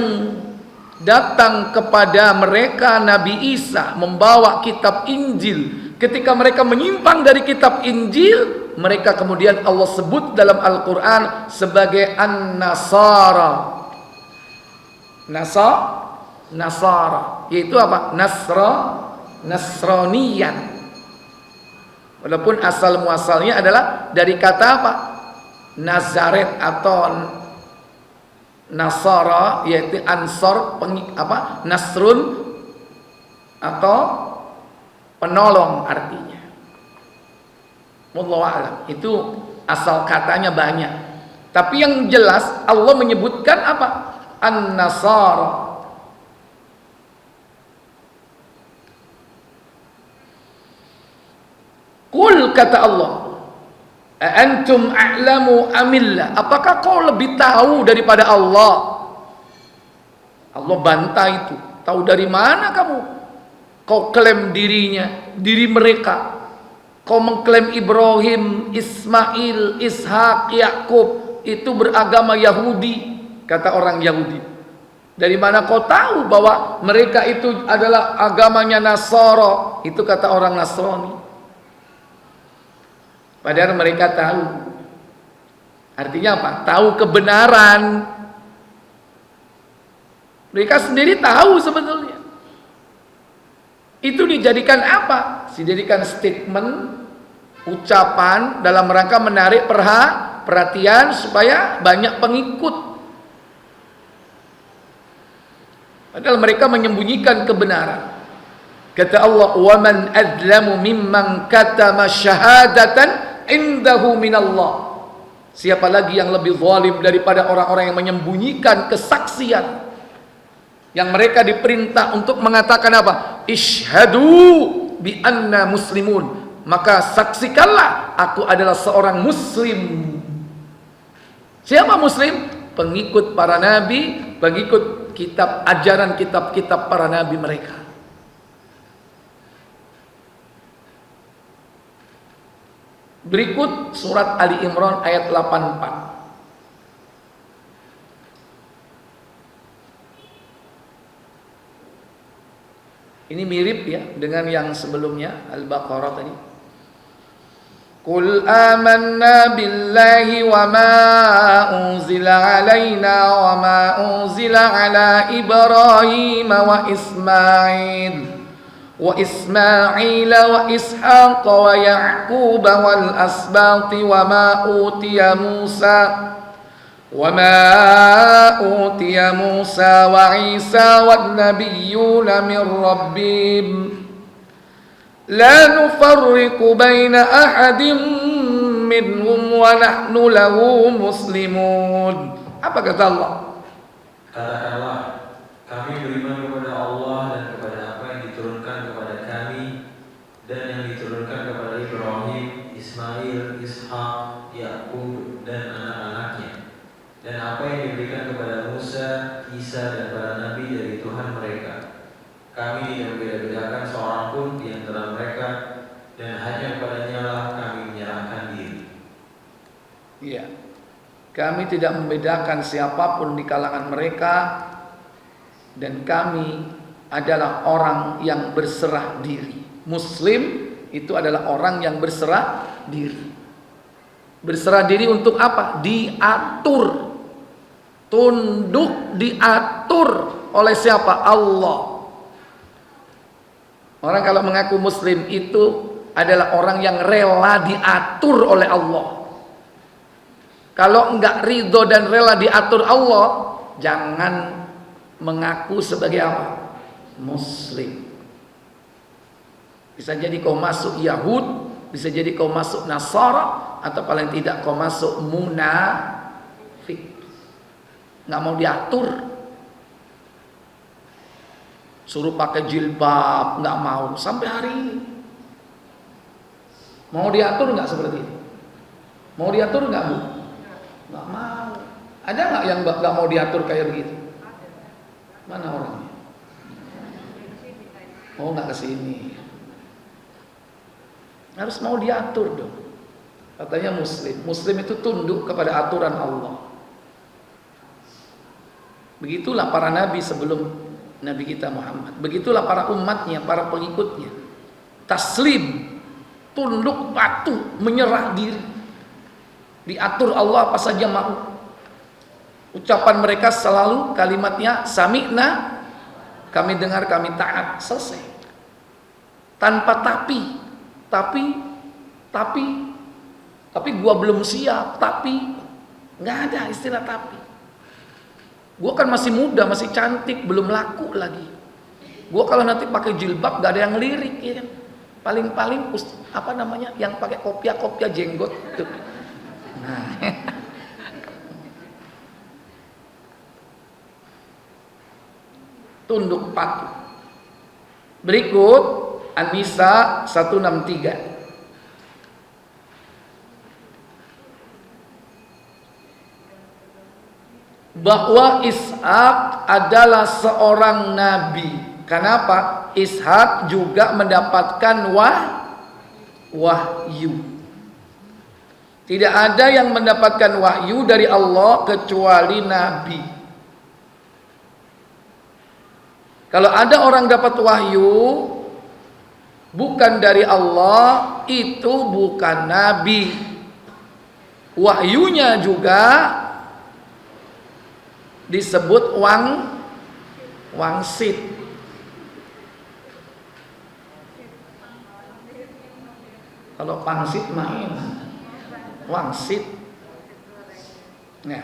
datang kepada mereka Nabi Isa membawa kitab Injil. Ketika mereka menyimpang dari kitab Injil, mereka kemudian Allah sebut dalam Al-Quran sebagai An-Nasara. Nasara, yaitu apa? Nasraniyan. Walaupun asal muasalnya adalah dari kata apa? Nazaret atau Nasara, yaitu Ansor, Nasrun atau penolong artinya. Wallahu a'lam. Itu asal katanya banyak. Tapi yang jelas Allah menyebutkan apa? An-Nasara. Qul, kata Allah, antum a'lamu amillah, apakah kau lebih tahu daripada Allah? Allah bantah itu. Tahu dari mana kamu? Kau klaim diri mereka. Kau mengklaim Ibrahim, Ismail, Ishak, Yakub itu beragama Yahudi, kata orang Yahudi. Dari mana kau tahu bahwa mereka itu adalah agamanya Nasara? Itu kata orang Nasrani. Padahal mereka tahu. Artinya apa? Tahu kebenaran. Mereka sendiri tahu sebetulnya. Itu dijadikan apa? Dijadikan statement, ucapan dalam rangka menarik perhatian supaya banyak pengikut. Padahal mereka menyembunyikan kebenaran. Kata Allah, "Wa man adlamu mimman katama syahadatan indahu minallah." Siapa lagi yang lebih zalim daripada orang-orang yang menyembunyikan kesaksian? Yang mereka diperintah untuk mengatakan apa? Ishhadu bi anna muslimun. Maka saksikanlah aku adalah seorang muslim. Siapa muslim? Pengikut para nabi, pengikut kitab ajaran kitab-kitab para nabi mereka. Berikut surat Ali Imran ayat 84. Ini mirip ya dengan yang sebelumnya Al-Baqarah tadi. Qul amanna billahi wa ma unzila alaina wa ma unzila ala Ibrahim wa Ismail wa Ishaq wa Ya'qub wal asbati wa ma utiya Musa وما أوتي موسى وعيسى والنبيون من ربهم لا نفرق بين أحد منهم ونحن له مسلمون. Apa kata Allah? Katakanlah, kami beriman kepada Allah dan kepada apa yang diturunkan kepada kami dan yang diturunkan kepada Ibrahim, Ismail, Ishak, Yakub dan anak-anaknya, dan apa yang diberikan kepada Musa, Isa dan para nabi dari Tuhan mereka. Kami tidak membeda-bedakan seorang pun di antara mereka, dan hanya kepadanya lah kami menyerahkan diri. Iya. Kami tidak membedakan siapapun di kalangan mereka, dan kami adalah orang yang berserah diri. Muslim itu adalah orang yang berserah diri. Berserah diri untuk apa? Diatur. Tunduk, diatur oleh siapa? Allah. Orang kalau mengaku muslim itu adalah orang yang rela diatur oleh Allah. Kalau enggak ridho dan rela diatur Allah, jangan mengaku sebagai apa? Muslim. Bisa jadi kau masuk Yahud, bisa jadi kau masuk Nasara, atau paling tidak kau masuk munafik. Nggak mau diatur, suruh pakai jilbab nggak mau sampai hari ini. Mau diatur nggak seperti itu? Mau diatur nggak Bu? Nggak mau. Ada nggak yang nggak mau diatur kayak begitu? Mana orangnya? Oh, nggak kesini. Harus mau diatur dong. Katanya muslim. Muslim itu tunduk kepada aturan Allah. Begitulah para nabi sebelum Nabi kita Muhammad. Begitulah para umatnya, para pengikutnya. Taslim, tunduk patuh, menyerah diri. Diatur Allah apa saja mau. Ucapan mereka selalu kalimatnya sami'na, kami dengar, kami taat, selesai. Tanpa tapi gua belum siap, tapi nggak ada istilah tapi. Gua kan masih muda, masih cantik, belum laku lagi. Gua kalau nanti pakai jilbab nggak ada yang lirik, ya kan? Paling apa namanya, yang pakai kopiah jenggot tuh. Nah. Tunduk patuh. Berikut An-Nisa 163. Bahwa Ishak adalah seorang nabi. Kenapa? Ishak juga mendapatkan wahyu. Tidak ada yang mendapatkan wahyu dari Allah kecuali nabi. Kalau ada orang dapat wahyu bukan dari Allah, itu bukan nabi. Wahyunya juga disebut wangsit. Kalau pangsit main, wangsit. Nah,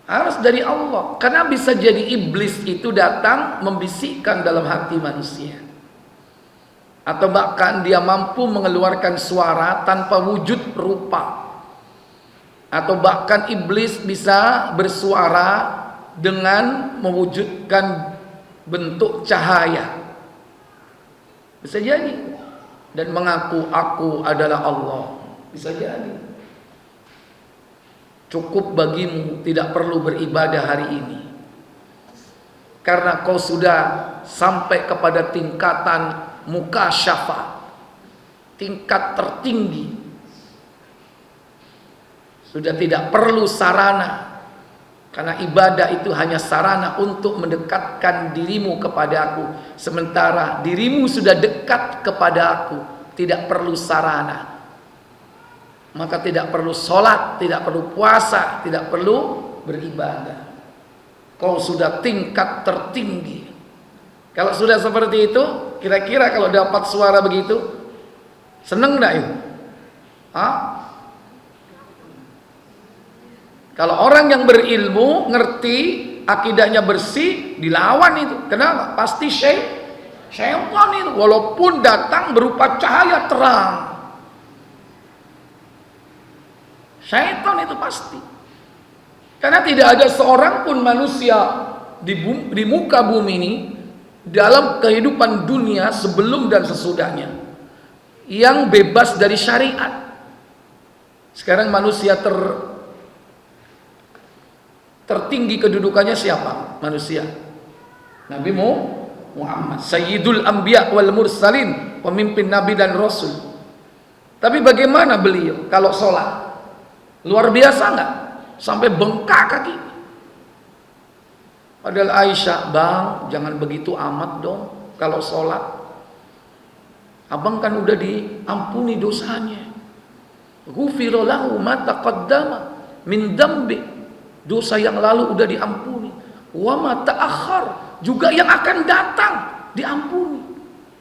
harus dari Allah, karena bisa jadi iblis itu datang membisikkan dalam hati manusia, atau bahkan dia mampu mengeluarkan suara tanpa wujud rupa, atau bahkan iblis bisa bersuara dengan mewujudkan bentuk cahaya, bisa jadi, dan mengaku aku adalah Allah, bisa jadi. Cukup bagimu tidak perlu beribadah hari ini, karena kau sudah sampai kepada tingkatan mukasyafah, tingkat tertinggi. Sudah tidak perlu sarana, karena ibadah itu hanya sarana untuk mendekatkan dirimu kepada aku. Sementara dirimu sudah dekat kepada aku, tidak perlu sarana. Maka tidak perlu sholat, tidak perlu puasa, tidak perlu beribadah. Kau sudah tingkat tertinggi. Kalau sudah seperti itu, kira-kira kalau dapat suara begitu, seneng gak itu? Kalau orang yang berilmu, ngerti, akidahnya bersih, dilawan itu. Kenapa? Pasti syaitan itu, walaupun datang berupa cahaya terang. Syaitan itu pasti. Karena tidak ada seorang pun manusia di muka bumi ini, dalam kehidupan dunia sebelum dan sesudahnya, yang bebas dari syariat. Sekarang manusia tertinggi kedudukannya siapa? Manusia. Nabi Muhammad, Sayyidul Anbiya wal Mursalin, pemimpin Nabi dan Rasul. Tapi bagaimana beliau kalau sholat? Luar biasa nggak? Sampai bengkak kaki. Padahal Aisyah, bang, jangan begitu amat dong kalau sholat. Abang kan udah diampuni dosanya. Ghufira lahu ma taqaddama min dambi. Dosa yang lalu udah diampuni. Wa ma ta'akhkhar, juga yang akan datang diampuni.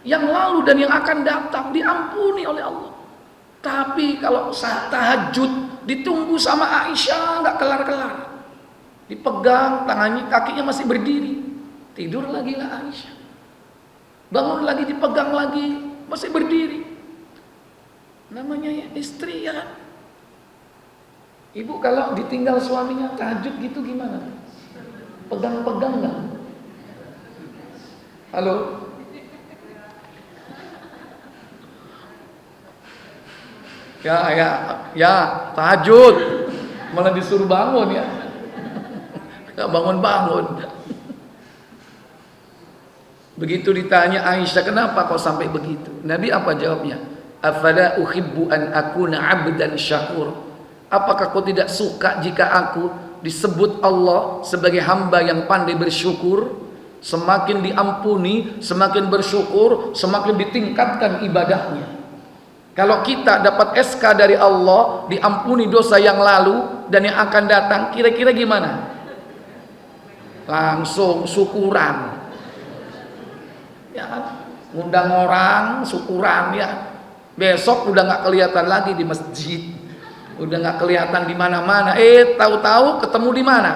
Yang lalu dan yang akan datang diampuni oleh Allah. Tapi kalau saat tahajud ditunggu sama Aisyah nggak kelar-kelar. Dipegang tangannya, kakinya masih berdiri. Tidur lagi lah Aisyah. Bangun lagi, dipegang lagi, masih berdiri. Namanya ya istri ya. Ibu kalau ditinggal suaminya tahajud gitu gimana? Pegang-pegang nggak? Halo? Ya, tahajud. Malah disuruh bangun ya. Nggak bangun-bangun. Begitu ditanya Aisyah, kenapa kau sampai begitu? Nabi apa jawabnya? Afala uhibbu an akuna 'abdan syakur. Apakah kau tidak suka jika aku disebut Allah sebagai hamba yang pandai bersyukur? Semakin diampuni, semakin bersyukur, semakin ditingkatkan ibadahnya. Kalau kita dapat SK dari Allah, diampuni dosa yang lalu dan yang akan datang, kira-kira gimana? Langsung syukuran. Ya kan? Ngundang orang, syukuran ya. Besok udah nggak kelihatan lagi di masjid, udah nggak kelihatan di mana-mana. Tahu-tahu ketemu di mana?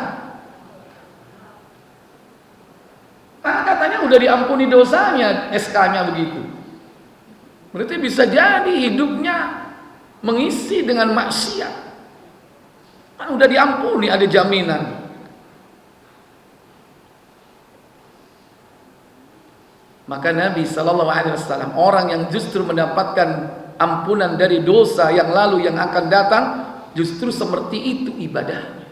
Nah, katanya udah diampuni dosanya, SK-nya begitu. Berarti bisa jadi hidupnya mengisi dengan maksiat. Kan udah diampuni, ada jaminan. Maka Nabi SAW, orang yang justru mendapatkan ampunan dari dosa yang lalu yang akan datang, justru seperti itu ibadahnya.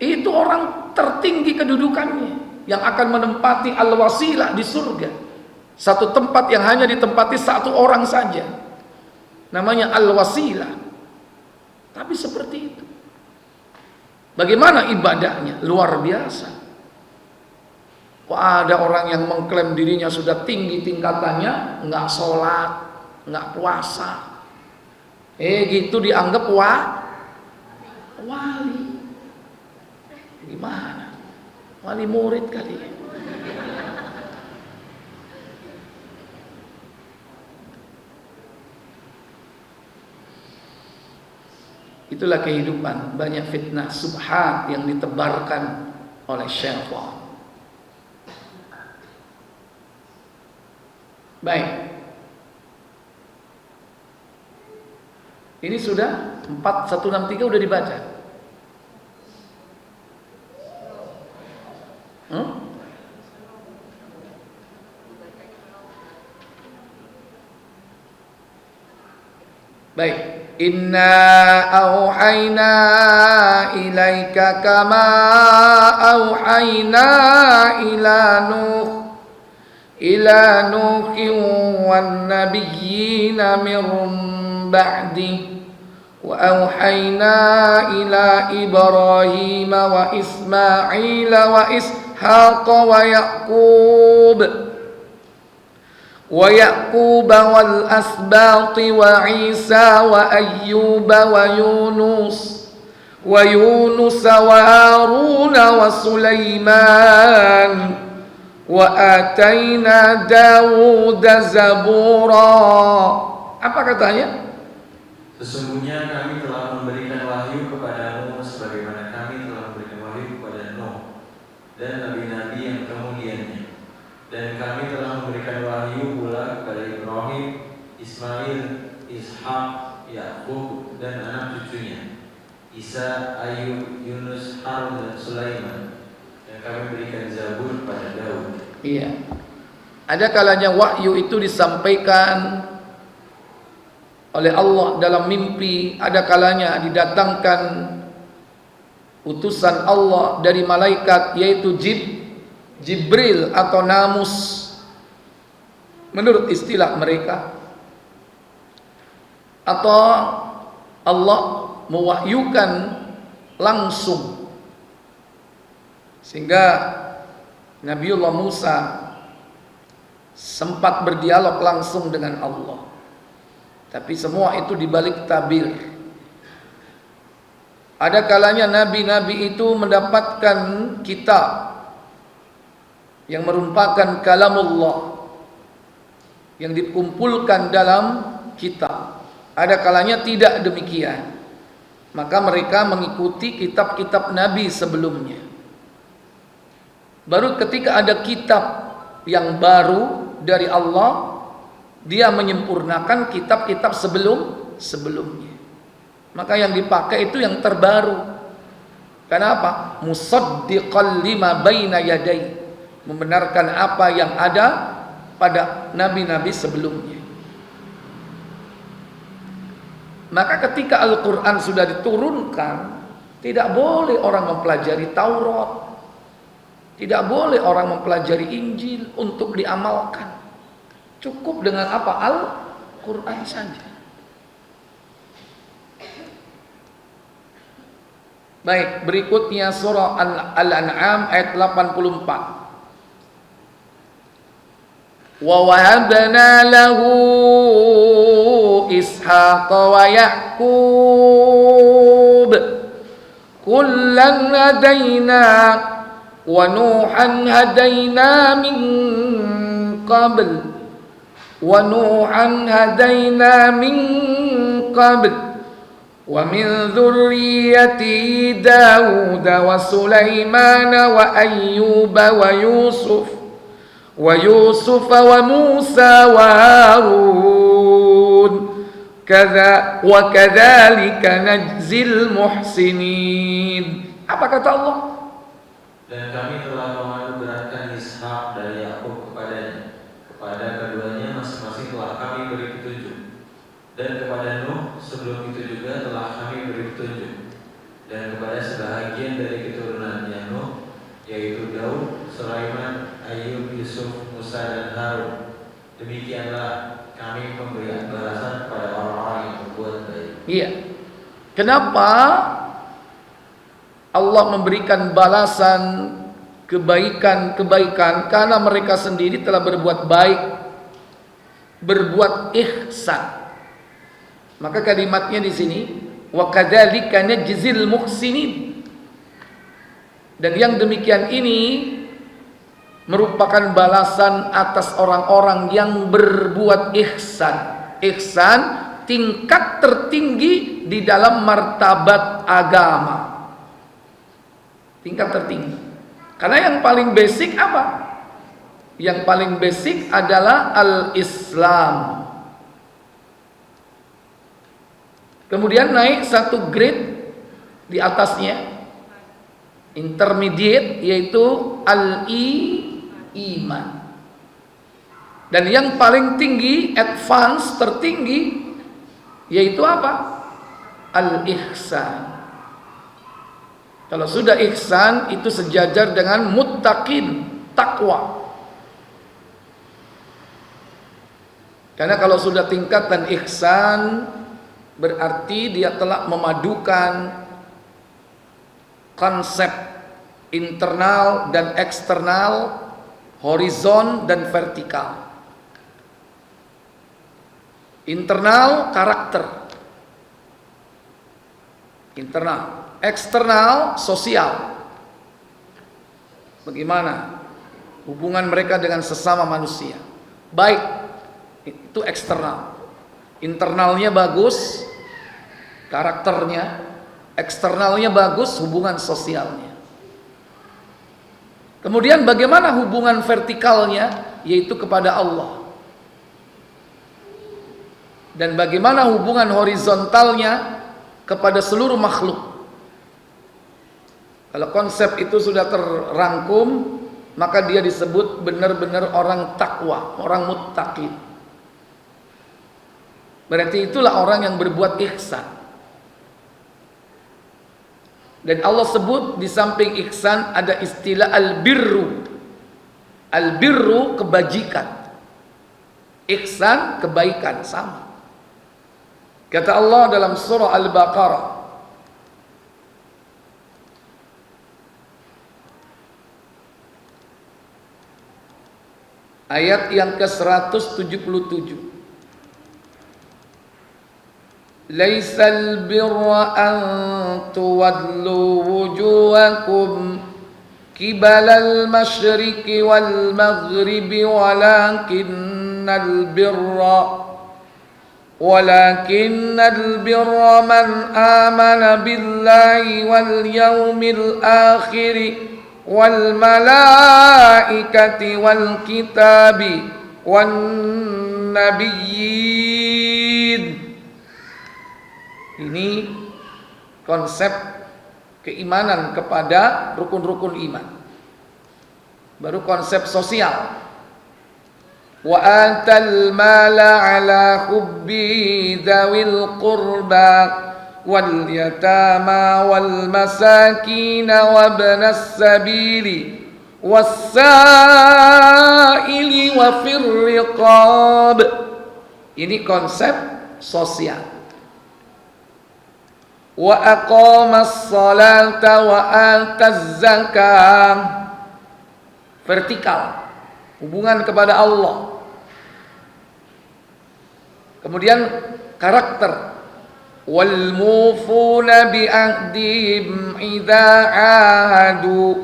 Itu orang tertinggi kedudukannya, yang akan menempati al-wasilah di surga. Satu tempat yang hanya ditempati satu orang saja, namanya al-wasilah. Tapi seperti itu. Bagaimana ibadahnya? Luar biasa. Kok ada orang yang mengklaim dirinya sudah tinggi tingkatannya, nggak sholat, nggak puasa, gitu dianggap wali. Gimana? Wali murid kali ya. Itulah kehidupan, banyak fitnah subhat yang ditebarkan oleh syaitan. Baik. Ini sudah 4163 udah dibaca. Baik. Inna auhayna ilaika kama auhayna ila Nuhin wan nabiyyina min ba'di wa auhayna ila Ibrahim wa Ismail wa Ishaq wa Yaqub wal asbaq wa Isa wa Ayyub wa Yunus wa Harun wa Sulaiman wa atayna Dawud zabura. Apa katanya? Sesungguhnya kami telah memberikan wahyu kepadamu sebagaimana kami telah memberikan wahyu kepada Nuh dan nabi-nabi yang kemudiannya. Dan kami telah memberikan wahyu pula kepada Ibrahim, Ismail, Ishak, Yakub dan anak cucunya, Isa, Ayub, Yunus, Harun dan Sulaiman. Dan kami berikan Zabur pada Daud. Iya. Ada kalanya wahyu itu disampaikan oleh Allah dalam mimpi, ada kalanya didatangkan utusan Allah dari malaikat, yaitu Jibril atau Namus menurut istilah mereka, atau Allah mewahyukan langsung, sehingga Nabiullah Musa sempat berdialog langsung dengan Allah. Tapi semua itu dibalik tabir. Ada kalanya nabi-nabi itu mendapatkan kitab yang merupakan kalamullah yang dikumpulkan dalam kitab. Ada kalanya tidak demikian, maka mereka mengikuti kitab-kitab nabi sebelumnya. Baru ketika ada kitab yang baru dari Allah, dia menyempurnakan kitab-kitab sebelumnya. Maka yang dipakai itu yang terbaru. Kenapa? Musaddiqan lima baina yadai, membenarkan apa yang ada pada nabi-nabi sebelumnya. Maka ketika Al-Quran sudah diturunkan, tidak boleh orang mempelajari Taurat, tidak boleh orang mempelajari Injil untuk diamalkan. Cukup dengan apa? Al-Quran saja. Baik, berikutnya surah Al-An'am ayat 84. Wa wahabna lahu Ishaqa wa Ya'qub kullan hadaina wa Nuhan hadaina min qabl وَنُوحًا هَدَيْنَا مِنْ قَبْلُ وَمِنْ ذُرِّيَّتِهِ دَاوُودَ وَسُلَيْمَانَ وَأَيُّوبَ وَيُوسُفَ وَمُوسَى وَهَارُونَ وَكَذَلِكَ نَجْزِي الْمُحْسِنِينَ. Apa kata Allah? Dan kami telah menganugerahkan Ishak dari Yakub kepadanya. Kepada keduanya masing-masing telah kami beri petunjuk. Dan kepada Nuh sebelum itu juga telah kami beri petunjuk. Dan kepada sebahagian dari keturunannya Nuh, yaitu Daud, Sulaiman, Ayub, Yusuf, Musa dan Harun. Demikianlah kami memberi balasan kepada orang-orang yang berbuat baik. Iya. Kenapa Allah memberikan balasan kebaikan-kebaikan? Karena mereka sendiri telah berbuat baik, berbuat ihsan. Maka kalimatnya di sini, wa kadzalika najzil muhsinin. Dan yang demikian ini merupakan balasan atas orang-orang yang berbuat ihsan. Ihsan tingkat tertinggi di dalam martabat agama. Tingkat tertinggi. Karena yang paling basic apa? Yang paling basic adalah al-Islam. Kemudian naik satu grade di atasnya, intermediate, yaitu al-iman. Dan yang paling tinggi, advance, tertinggi, yaitu apa? Al-ihsan. Kalau sudah ihsan, itu sejajar dengan muttaqin, takwa. Karena kalau sudah tingkatan ihsan, berarti dia telah memadukan konsep internal dan eksternal, horizon dan vertikal. Internal karakter, internal. Eksternal sosial. Bagaimana hubungan mereka dengan sesama manusia? Baik, itu eksternal. Internalnya bagus, karakternya, eksternalnya bagus, hubungan sosialnya. Kemudian bagaimana hubungan vertikalnya, yaitu kepada Allah. Dan bagaimana hubungan horizontalnya kepada seluruh makhluk. Kalau konsep itu sudah terrangkum, maka dia disebut benar-benar orang takwa, orang muttaqin. Berarti itulah orang yang berbuat ihsan. Dan Allah sebut di samping ihsan ada istilah al-birru. Al-birru kebajikan. Ihsan kebaikan, sama. Kata Allah dalam surah Al-Baqarah, ayat yang ke-177. Laisal birra an tuwallu wujuhakum kibalal masyriqi wal maghribi walakinnal birra man amana billahi wal yawmil akhiri wal malaikati wal kitabi wan nabiyyin. Ini konsep keimanan kepada rukun-rukun iman. Baru konsep sosial. Wa atal mala ala hubbi dzawil qurba wal yatama wal masakin wa ibnas sabili was-sa'ili wa fir riqab. Ini konsep sosial. Wa aqamas salata wa ataz zakah, vertikal, hubungan kepada Allah. Kemudian karakter, wal mufuna bi ahdihim idza ahadu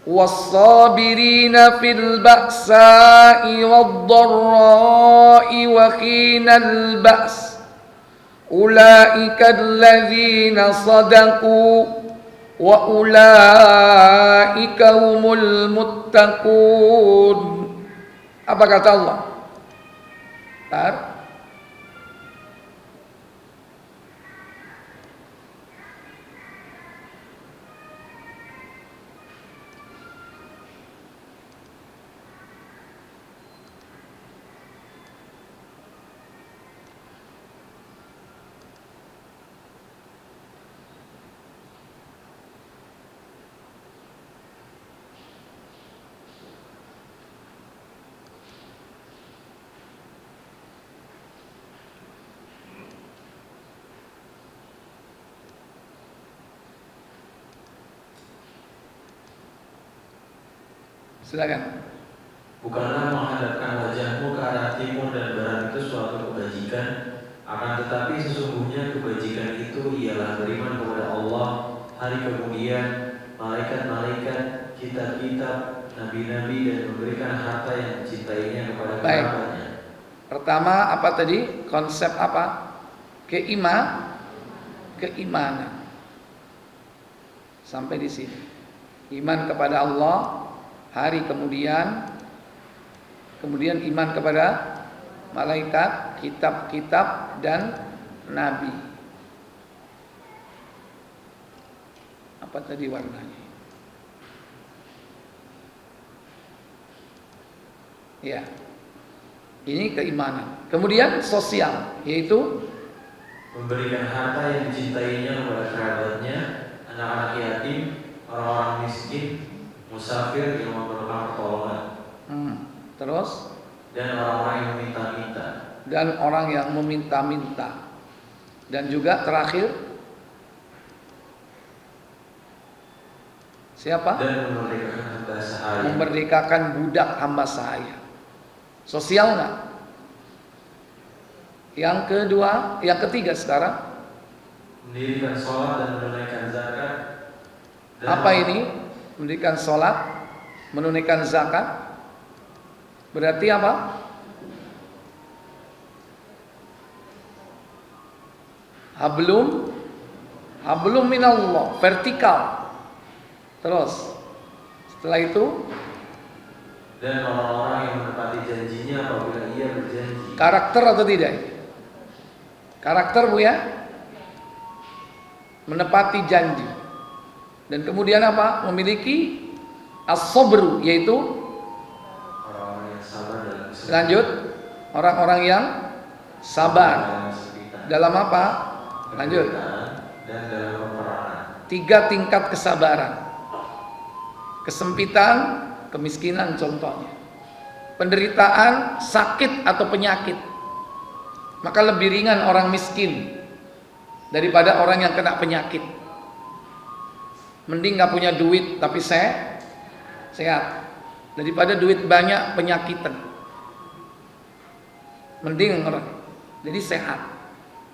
was-sabirina fil ba'sa'i wad-dharra'i wa hinal ba's ulaika alladzina sadaqu wa ulaika humul muttaqun. Apa kata Allah? Silakan. Bukanlah menghadapkan wajahmu ke arah timur dan barat itu suatu kebajikan, akan tetapi sesungguhnya kebajikan itu ialah beriman kepada Allah, hari kemudian, malaikat-malaikat, kitab-kitab, nabi-nabi, dan memberikan harta yang dicintainya kepada kerabatnya. Pertama apa tadi? Konsep apa? Keimanan. Sampai di sini. Iman kepada Allah, hari kemudian iman kepada malaikat, kitab-kitab, dan nabi. Apa tadi warnanya? Ya, ini keimanan. Kemudian sosial, yaitu memberikan harta yang dicintainya kepada kerabatnya, anak-anak yatim, orang-orang miskin, musafir yang memerlukan pertolongan. Terus? Dan orang-orang yang meminta-minta. Dan orang yang meminta-minta. Dan juga terakhir, siapa? Dan memerdekakan hamba sahaya. Memerdekakan budak hamba sahaya. Sosial nggak? Yang kedua, yang ketiga sekarang, mendirikan sholat dan menunaikan zakat. Apa ini? Mendirikan sholat, menunaikan zakat. Berarti apa? hablum minallah, vertikal. Terus setelah itu, dan orang-orang yang menepati janjinya apabila ia berjanji. Karakter atau tidak? Karakter, Bu ya. Menepati janji. Dan kemudian apa? Memiliki as-sabru, yaitu orang-orang yang sabar dalam kesempitan. Lanjut. Orang-orang yang sabar. Dalam apa? Lanjut. Dan dalam peperangan. 3 tingkat kesabaran. Kesempitan, kemiskinan contohnya. Penderitaan, sakit atau penyakit. Maka lebih ringan orang miskin daripada orang yang kena penyakit. Mending gak punya duit tapi sehat daripada duit banyak penyakitan. Mending orang jadi sehat.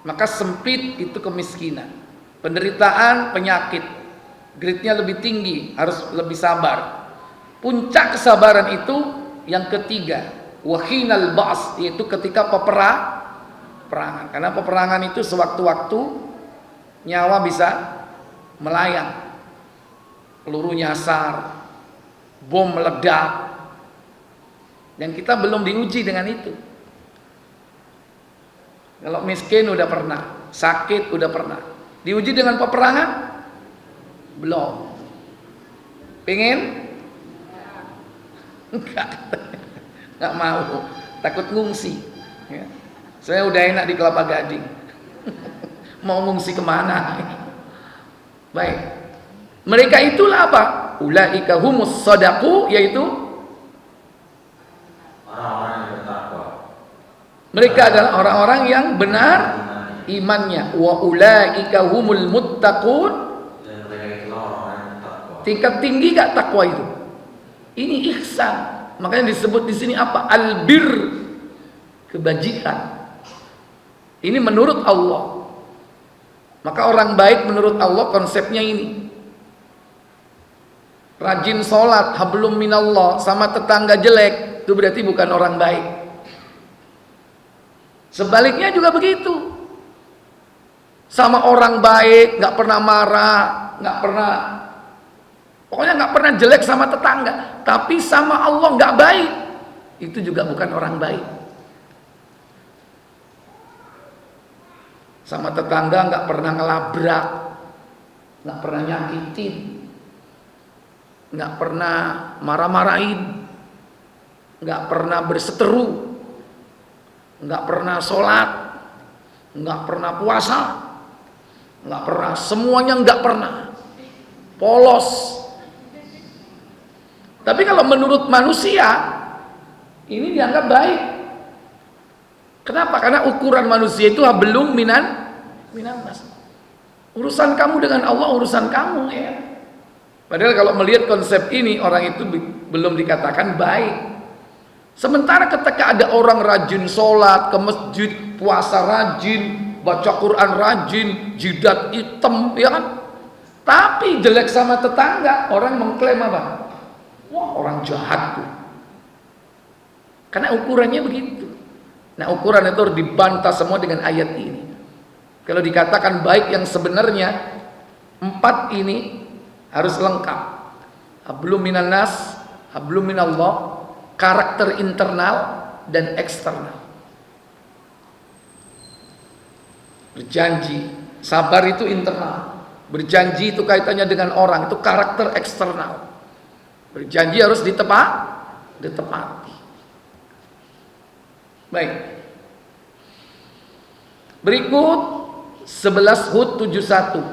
Maka sempit itu kemiskinan. Penderitaan, penyakit, grade-nya lebih tinggi, harus lebih sabar. Puncak kesabaran itu yang ketiga, wahinal ba's, yaitu ketika peperangan. Karena peperangan itu sewaktu-waktu nyawa bisa melayang. Peluru nyasar, bom meledak. Dan kita belum diuji dengan itu. Kalau miskin udah pernah, sakit udah pernah. Diuji dengan peperangan? Belum. Pengen? Enggak mau, takut ngungsi ya. Saya udah enak di Kelapa Gading. Mau ngungsi kemana? Baik. Mereka itulah apa? Ulaika humus shadaqu, yaitu orang-orang yang bertakwa. Mereka adalah orang-orang yang benar imannya. Wa ulaika humul muttaqun. Dan mereka itulah orang-orang yang bertakwa. Tingkat tinggi gak takwa itu? Ini ihsan. Makanya disebut di sini apa? Albir, kebajikan. Ini menurut Allah. Maka orang baik menurut Allah konsepnya ini. Rajin sholat, hablum minallah, sama tetangga jelek, itu berarti bukan orang baik. Sebaliknya juga begitu. Sama orang baik, nggak pernah marah, pokoknya nggak pernah jelek sama tetangga. Tapi sama Allah nggak baik, itu juga bukan orang baik. Sama tetangga nggak pernah ngelabrak, nggak pernah nyakitin, nggak pernah marah-marahin, nggak pernah berseteru, nggak pernah sholat, nggak pernah puasa, nggak pernah, semuanya nggak pernah, polos. Tapi kalau menurut manusia ini dianggap baik. Kenapa? Karena ukuran manusia itu belum minan nas. Urusan kamu dengan Allah, urusan kamu ya. Padahal kalau melihat konsep ini, orang itu belum dikatakan baik. Sementara ketika ada orang rajin sholat, ke masjid, puasa rajin, baca Quran rajin, jidat hitam, ya kan? Tapi jelek sama tetangga, orang mengklaim apa? Wah, orang jahat tuh. Karena ukurannya begitu. Nah, ukuran itu harus dibantah semua dengan ayat ini. Kalau dikatakan baik yang sebenarnya, 4 ini harus lengkap. Hablum minan nas, hablum minallah, karakter internal dan eksternal. Berjanji, sabar itu internal. Berjanji itu kaitannya dengan orang, itu karakter eksternal. Berjanji harus ditepati. Baik. Berikut 11 Hud 71.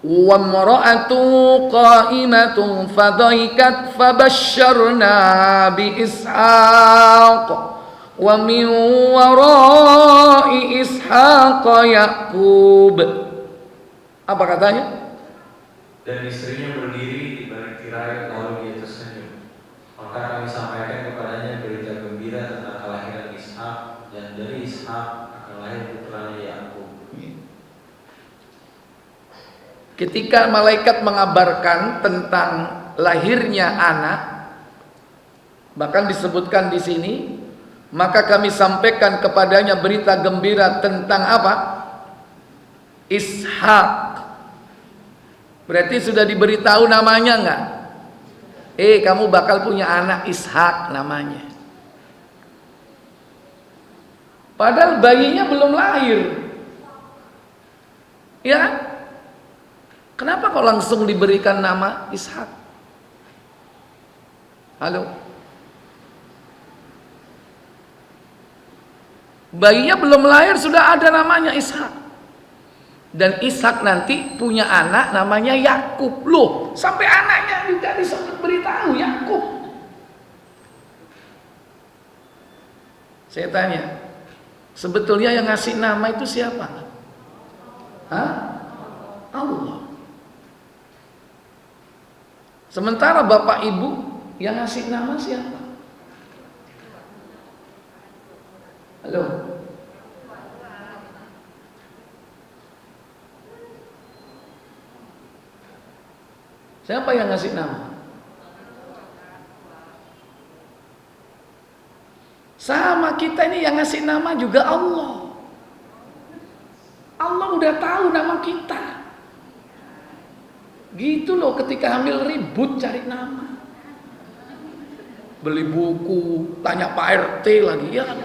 Wa mar'atu qa'imatun fadhaikat fabashsharna bi Ishaq wa min wara'i Ishaq Yaqub. Apa katanya? Dan istrinya berdiri di balik tirai lalu dia tersenyum. Maka kami sampaikan kepadanya berita gembira tentang kelahiran Ishak, dan dari Ishak akan lahir putranya Yakub. Ketika malaikat mengabarkan tentang lahirnya anak, Bahkan disebutkan di sini, maka kami sampaikan kepadanya berita gembira tentang apa? Ishak. Berarti sudah diberitahu namanya enggak? Kamu bakal punya anak Ishak namanya. Padahal bayinya belum lahir. Ya? Kenapa kok langsung diberikan nama Ishak? Halo? Bayinya belum lahir sudah ada namanya Ishak. Dan Ishak nanti punya anak namanya Yakub. Loh, sampai anaknya juga disebut beritahu Yakub. Saya tanya, sebetulnya yang ngasih nama itu siapa? Hah? Allah. Sementara bapak ibu yang ngasih nama siapa? Halo? Siapa yang ngasih nama? Sama kita ini yang ngasih nama juga Allah. Allah udah tahu nama kita. Gitu loh, ketika hamil ribut cari nama. Beli buku, tanya Pak RT lagi, ya kan?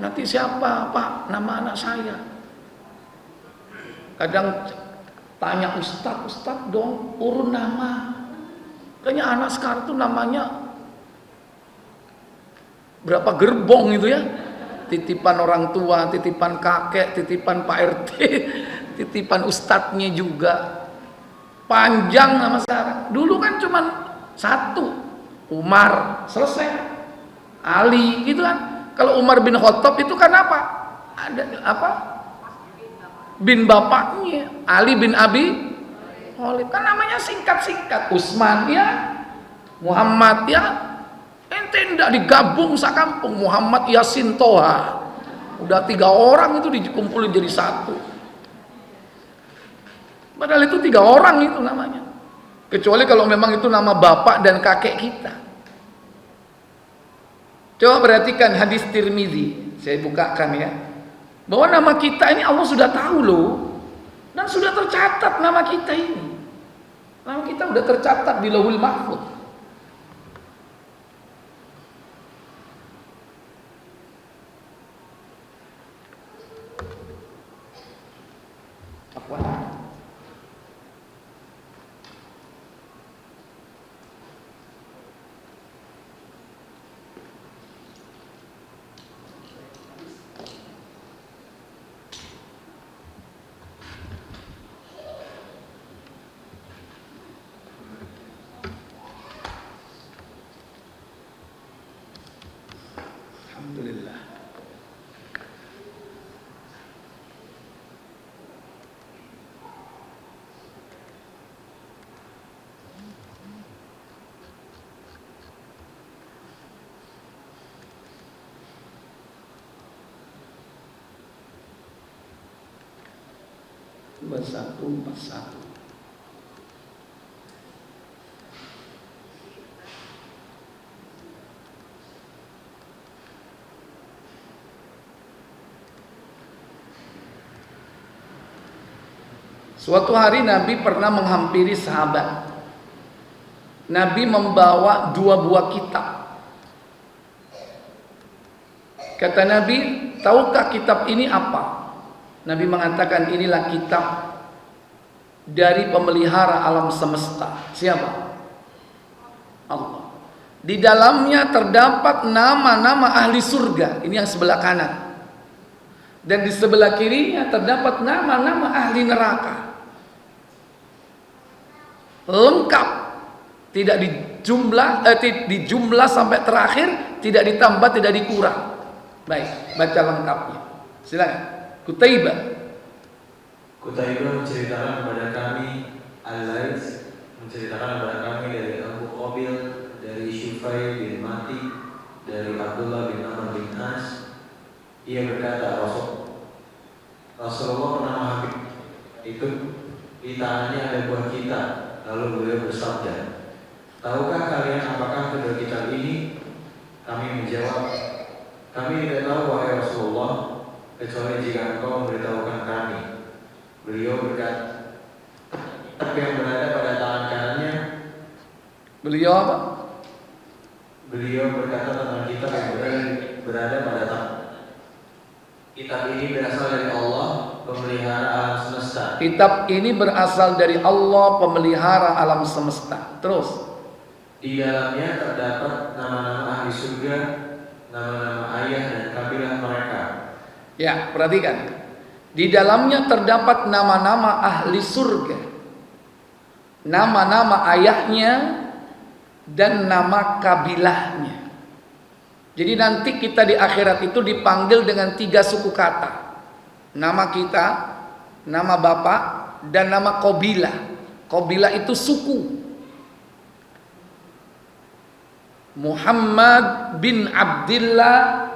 Nanti siapa Pak nama anak saya? Kadang tanya Ustadz dong urun nama. Kayaknya anak sekarang tuh namanya berapa gerbong itu ya? Titipan orang tua, titipan kakek, titipan Pak RT, titipan ustadznya juga. Panjang nama sekarang. Dulu kan cuma satu, Umar, selesai. Ali gitu kan. Kalau Umar bin Khattab itu kan apa? Ada apa? Bin bapaknya, Ali bin Abi Thalib. Kan namanya singkat-singkat. Utsman ya, Muhammad ya. Ente tidak digabung sakampung. Muhammad Yasin Toha. Udah 3 orang itu dikumpulin jadi satu. Padahal itu 3 orang itu namanya. Kecuali kalau memang itu nama bapak dan kakek kita. Coba perhatikan hadis Tirmizi. Saya bukakan ya. Bahwa nama kita ini Allah sudah tahu loh. Dan sudah tercatat nama kita ini. Nama kita sudah tercatat di Lauhul Mahfuz. Alhamdulillah. Bersatu, bersatu. Suatu hari Nabi pernah menghampiri sahabat. Nabi membawa 2 buah kitab. Kata Nabi, tahukah kitab ini apa? Nabi mengatakan inilah kitab dari pemelihara alam semesta. Siapa? Allah. Di dalamnya terdapat nama-nama ahli surga. Ini yang sebelah kanan. Dan di sebelah kirinya terdapat nama-nama ahli neraka. Lengkap, tidak dijumlah sampai terakhir, tidak ditambah, tidak dikurang. Baik, baca lengkapnya. Silakan. Qutaibah menceritakan kepada kami, Al-Laits menceritakan kepada kami dari Abu Qabil, dari Syufai bin Mati, dari Abdullah bin Amr bin As. Ia berkata, Rasulullah pernah menghafid itu, di tangannya ada buah kitab. Lalu beliau bersabda, tahukah kalian apakah kedua kitab ini? Kami menjawab, kami tidak tahu wahai Rasulullah, kecuali jika engkau memberitahukan kami. Beliau berkata, kitab yang berada pada tangan kanannya. Beliau apa? Beliau berkata tentang kitab yang berada pada tangan. Kitab ini berasal dari Allah, pemelihara alam semesta. Kitab ini berasal dari Allah, pemelihara alam semesta. Terus, di dalamnya terdapat nama-nama ahli surga, nama-nama ayah dan kabilah mereka. ya perhatikan. Di dalamnya terdapat nama-nama ahli surga, nama-nama ayahnya, dan nama kabilahnya. Jadi nanti kita di akhirat itu dipanggil dengan 3 suku kata. Nama kita, nama bapak, dan nama qabilah. Qabilah itu suku. Muhammad bin Abdullah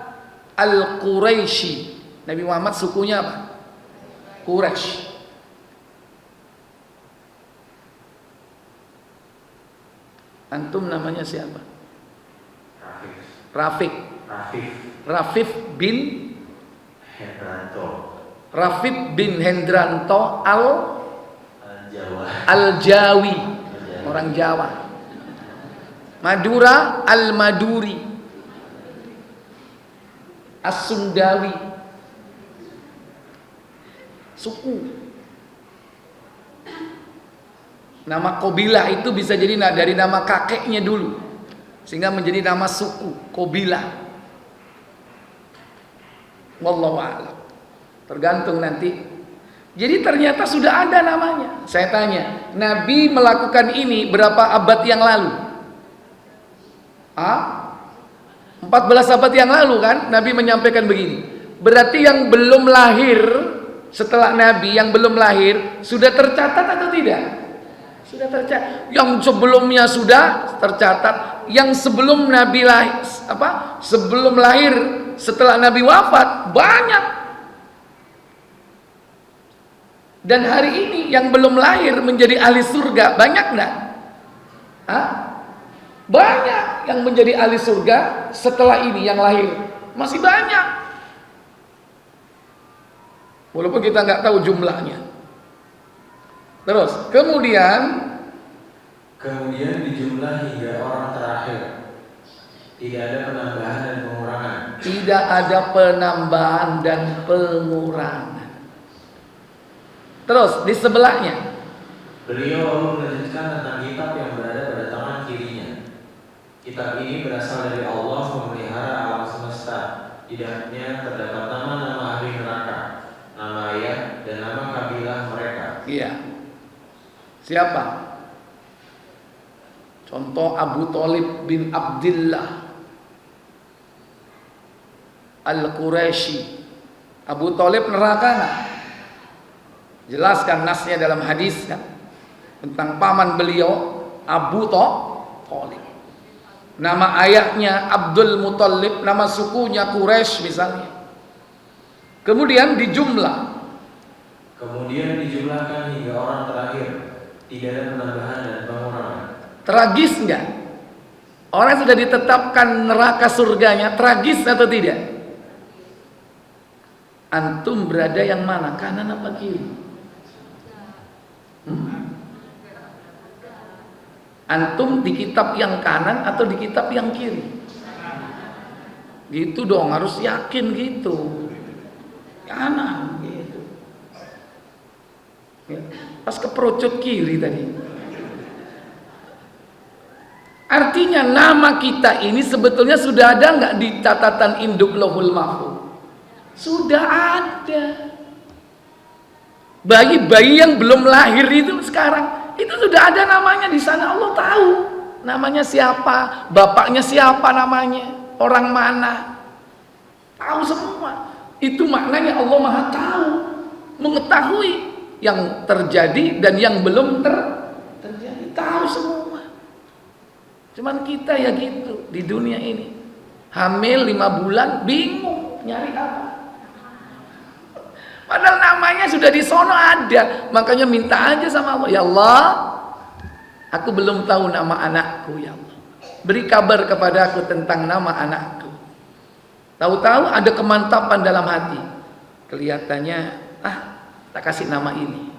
Al-Quraisy. Nabi Muhammad sukunya apa? Quraisy. Antum namanya siapa? Rafiq. Rafif bin Hendranto. Rafif bin Hendranto Al-Jawi. Orang Jawa. Madura Al-Maduri. As-Sundawi. Suku. Nama qabilah itu bisa jadi dari nama kakeknya dulu, sehingga menjadi nama suku, qabilah. Wallahu a'lam. Tergantung nanti. Jadi ternyata sudah ada namanya. Saya tanya, Nabi melakukan ini berapa abad yang lalu? 14 abad yang lalu kan Nabi menyampaikan begini. Berarti yang belum lahir setelah Nabi, yang belum lahir sudah tercatat atau tidak? Sudah tercatat. Yang sebelumnya sudah tercatat, yang sebelum Nabi lahir sebelum lahir, setelah Nabi wafat banyak. Dan hari ini yang belum lahir menjadi ahli surga banyak enggak? Banyak yang menjadi ahli surga setelah ini yang lahir. Masih banyak. Walaupun kita nggak tahu jumlahnya. Terus, kemudian dijumlah hingga orang terakhir. Tidak ada penambahan dan pengurangan. Tidak ada penambahan dan pengurangan. Terus di sebelahnya. Beliau lalu melanjutkan tentang kitab yang berada pada tangan kirinya. Kitab ini berasal dari Allah, pemelihara alam semesta. Di dalamnya terdapat nama-nama ahli neraka, nama ayah dan nama kabilah mereka. Iya. Siapa? Contoh Abu Thalib bin Abdullah Al-Quraisy. Abu Thalib neraka enggak? Jelaskan nasnya dalam hadis kan tentang paman beliau Abu Thalib. Nama ayahnya Abdul Muthalib, nama sukunya Quraisy misalnya. Kemudian dijumlahkan hingga orang terakhir. Tidak ada penambahan dan pengurangan. Tragis enggak? Orang sudah ditetapkan neraka surganya, tragis atau tidak? Antum berada yang mana? Kanan apa kiri? Antum di kitab yang kanan atau di kitab yang kiri? Gitu dong, harus yakin gitu. Kanan gitu. Ya, pas keperucut kiri tadi. Artinya nama kita ini sebetulnya sudah ada nggak di catatan induk Lauhul Mahfuz? Sudah ada. Bayi-bayi yang belum lahir itu sekarang itu sudah ada namanya di sana. Allah tahu namanya siapa, bapaknya siapa namanya, orang mana, tahu semua. Itu maknanya Allah Maha tahu, mengetahui yang terjadi dan yang belum terjadi, tahu semua. Cuman kita ya gitu di dunia ini, hamil 5 bulan bingung nyari apa. Padahal namanya sudah di sono ada, makanya minta aja sama Allah, ya Allah, Aku belum tahu nama anakku, ya Allah. Beri kabar kepada aku tentang nama anakku. Tahu-tahu ada kemantapan dalam hati. Kelihatannya, tak kasih nama ini.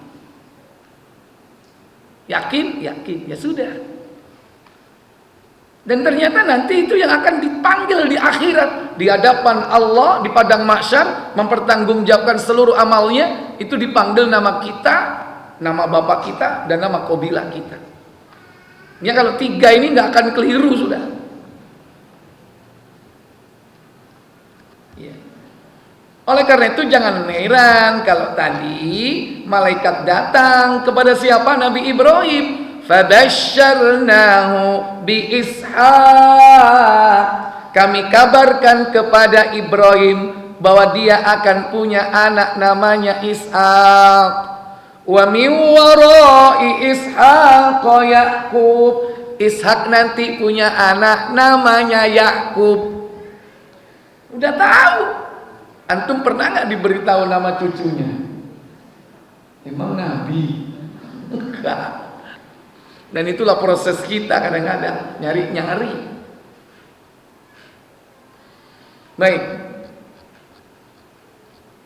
Yakin? Yakin. Ya sudah. Dan ternyata nanti itu yang akan dipanggil di akhirat, di hadapan Allah, di padang mahsyar, mempertanggungjawabkan seluruh amalnya. Itu dipanggil nama kita, nama bapak kita, dan nama kabilah kita. Ya, kalau 3 ini nggak akan keliru sudah. Ya. Oleh karena itu jangan heran kalau tadi malaikat datang kepada siapa? Nabi Ibrahim. Fabasyarnahu bi Ishaq. Kami kabarkan kepada Ibrahim bahwa dia akan punya anak namanya Ishaq. Wa min wara'i Ishaq Yaqub. Ishaq nanti punya anak namanya Yakub. Udah tahu. Antum pernah nggak diberitahu nama cucunya? Emang Nabi? Enggak. Dan itulah proses kita kadang-kadang nyari-nyari. Baik.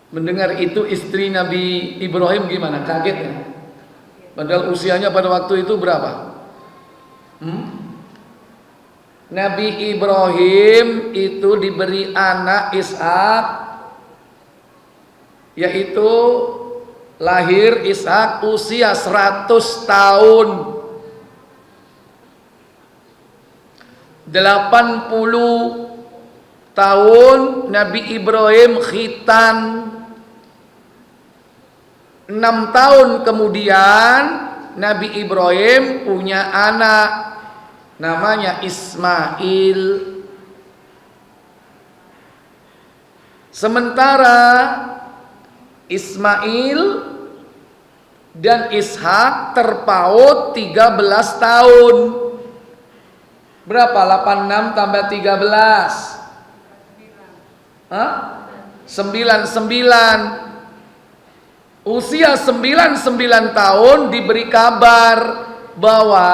Mendengar itu istri Nabi Ibrahim gimana? Kaget ya? Padahal usianya pada waktu itu berapa? Nabi Ibrahim itu diberi anak Ishak, yaitu lahir Ishak usia 100 tahun. 80 tahun Nabi Ibrahim khitan. 6 tahun kemudian Nabi Ibrahim punya anak namanya Ismail. Sementara Ismail dan Ishak terpaut 13 tahun. Berapa? 86 tambah 13. 99. Usia 99 tahun diberi kabar bahwa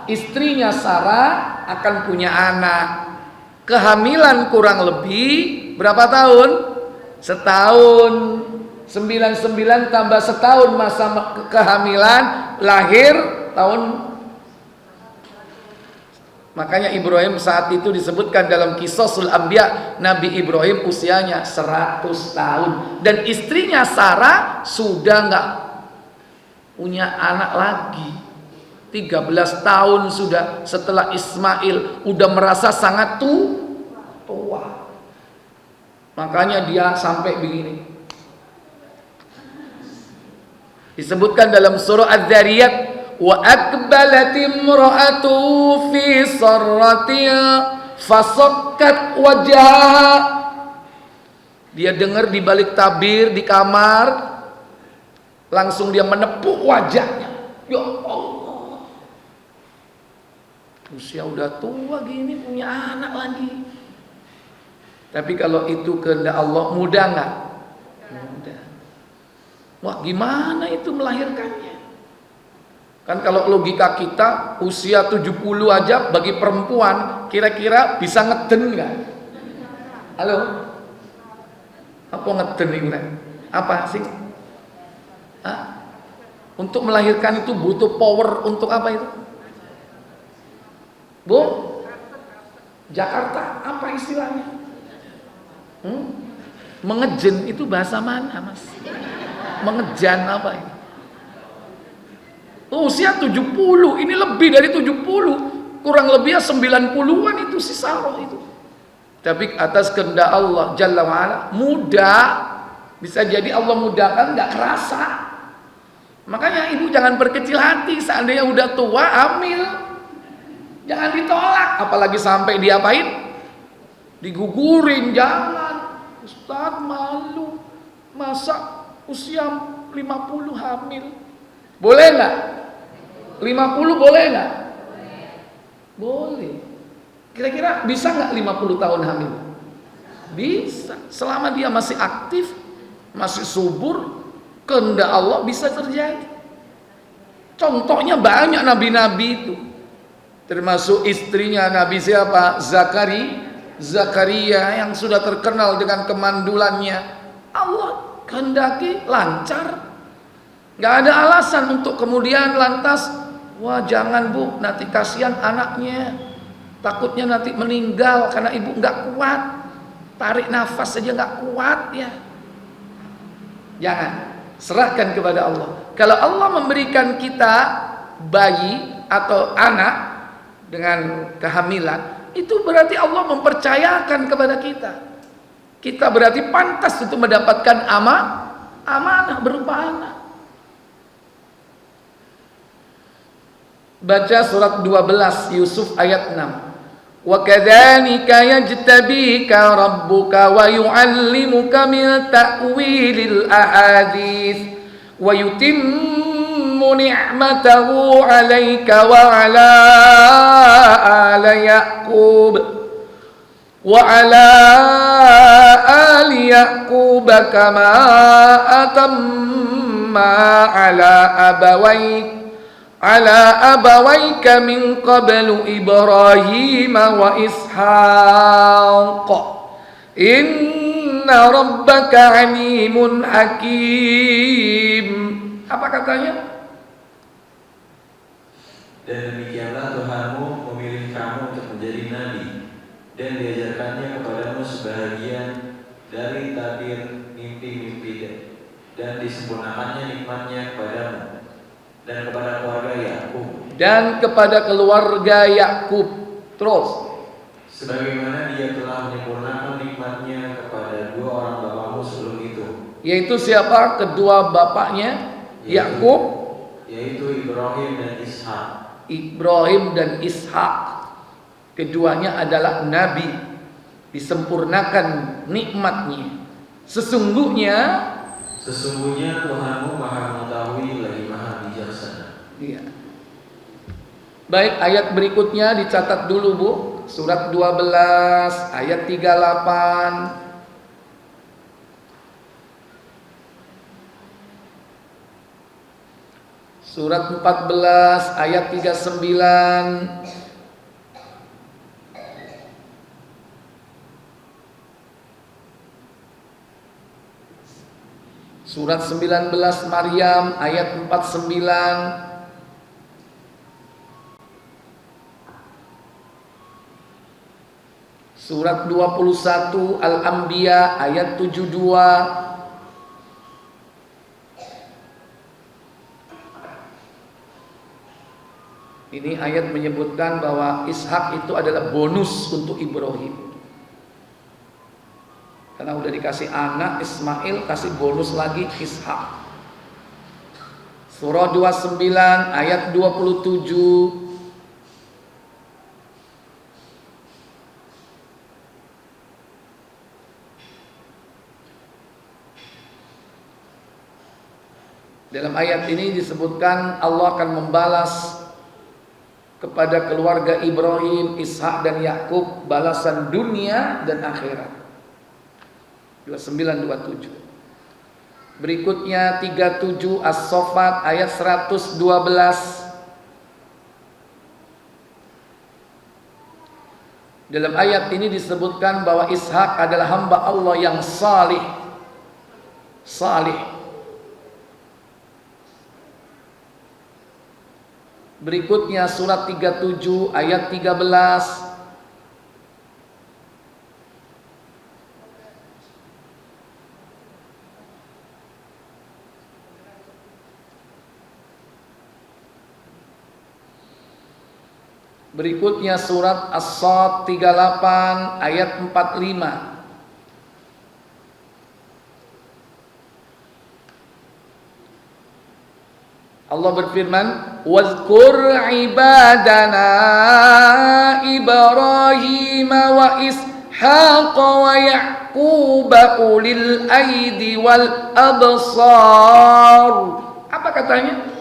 istrinya Sarah akan punya anak. Kehamilan kurang lebih berapa tahun? Setahun. 99 tambah setahun masa kehamilan, lahir tahun. Makanya Ibrahim saat itu disebutkan dalam Qisasul Anbiya, Nabi Ibrahim usianya 100 tahun. Dan istrinya Sarah sudah nggak punya anak lagi. 13 tahun sudah setelah Ismail, udah merasa sangat tua. Makanya dia sampai begini. Disebutkan dalam surah Az-Zariyat, wa aqbalat imra'atu fi sarratiha fasakkat wajhaha. Dia dengar di balik tabir di kamar, langsung dia menepuk wajahnya. Ya Allah, usia udah tua gini punya anak lagi. Tapi kalau itu kehendak Allah, mudah nggak? Mudah. Wah, gimana itu melahirkannya? Kan kalau logika kita usia 70 aja bagi perempuan kira-kira bisa ngeden nggak? Halo? Apa ngeden ini? Apa sih? Untuk melahirkan itu butuh power untuk apa itu? Bu? Jakarta apa istilahnya? Mengejen itu bahasa mana, Mas? Mengejan apa ini? Usia 70, ini lebih dari 70, kurang lebih 90-an itu si Sarah itu. Tapi atas kehendak Allah Jalla wa'ala, mudah. Bisa jadi Allah mudahkan nggak kerasa. Makanya ibu jangan berkecil hati, seandainya udah tua hamil, jangan ditolak. Apalagi sampai diapain? Digugurin, jangan. Ustaz malu, masa usia 50 hamil? Boleh nggak? 50 boleh nggak? Boleh. Kira-kira bisa nggak 50 tahun hamil? Bisa. Selama dia masih aktif, masih subur, kehendak Allah bisa terjadi. Contohnya banyak nabi-nabi itu. Termasuk istrinya Nabi siapa? Zakaria yang sudah terkenal dengan kemandulannya. Allah kehendaki lancar. Gak ada alasan untuk kemudian lantas, wah jangan bu, nanti kasihan anaknya. Takutnya nanti meninggal karena ibu gak kuat. Tarik nafas saja gak kuat ya. Jangan, serahkan kepada Allah. Kalau Allah memberikan kita bayi atau anak dengan kehamilan, itu berarti Allah mempercayakan kepada kita. Kita berarti pantas untuk mendapatkan amanah berupa anak. Baca surat 12 Yusuf ayat 6. Wa kadzalika yajtabika rabbuka wa yu'allimuka min ta'wilil ahadits wa yutimmu ni'matahu 'alaika wa 'ala ali Yaqub wa 'ala ali Yaqub kama atamma 'ala abawaika min qablu Ibrahim wa Ishaq inna rabbaka alimun hakim. Apa katanya? Dan demikianlah Tuhanmu memilih kamu untuk menjadi nabi, dan diajarkannya kepadamu sebahagian dari tabir mimpi-mimpi, dan disempurnakannya nikmatnya kepadamu dan kepada keluarga Yakub. Dan kepada keluarga Yakub. Terus. Sebagaimana dia telah menyempurnakan nikmatnya kepada dua orang bapakmu sebelum itu. Yaitu siapa kedua bapaknya? Yakub, yaitu Ibrahim dan Ishak. Ibrahim dan Ishak. Keduanya adalah nabi. Disempurnakan nikmatnya. Sesungguhnya Tuhanmu Maha mengetahui lagi Maha bijaksana. Iya. Baik, ayat berikutnya dicatat dulu Bu. Surat 12 ayat 38. Surat 14 ayat 39. Surat 19 Maryam ayat 49. Surat 21 Al-Anbiya ayat 72. Ini ayat menyebutkan bahwa Ishak itu adalah bonus untuk Ibrahim. Karena udah dikasih anak Ismail, kasih bonus lagi Ishak. Surah 29 ayat 27. Dalam ayat ini disebutkan Allah akan membalas kepada keluarga Ibrahim, Ishak dan Yakub balasan dunia dan akhirat. 29-27. Berikutnya 37 As-Saffat ayat 112. Dalam ayat ini disebutkan bahwa Ishak adalah hamba Allah yang salih. Berikutnya surat 37 ayat 13. Berikutnya surat As-Sad 38 ayat 45. Allah berfirman, "Wazkur ibadana Ibrahim wa Ishaq wa Yaqub ulil aidi wal absar." Apa katanya?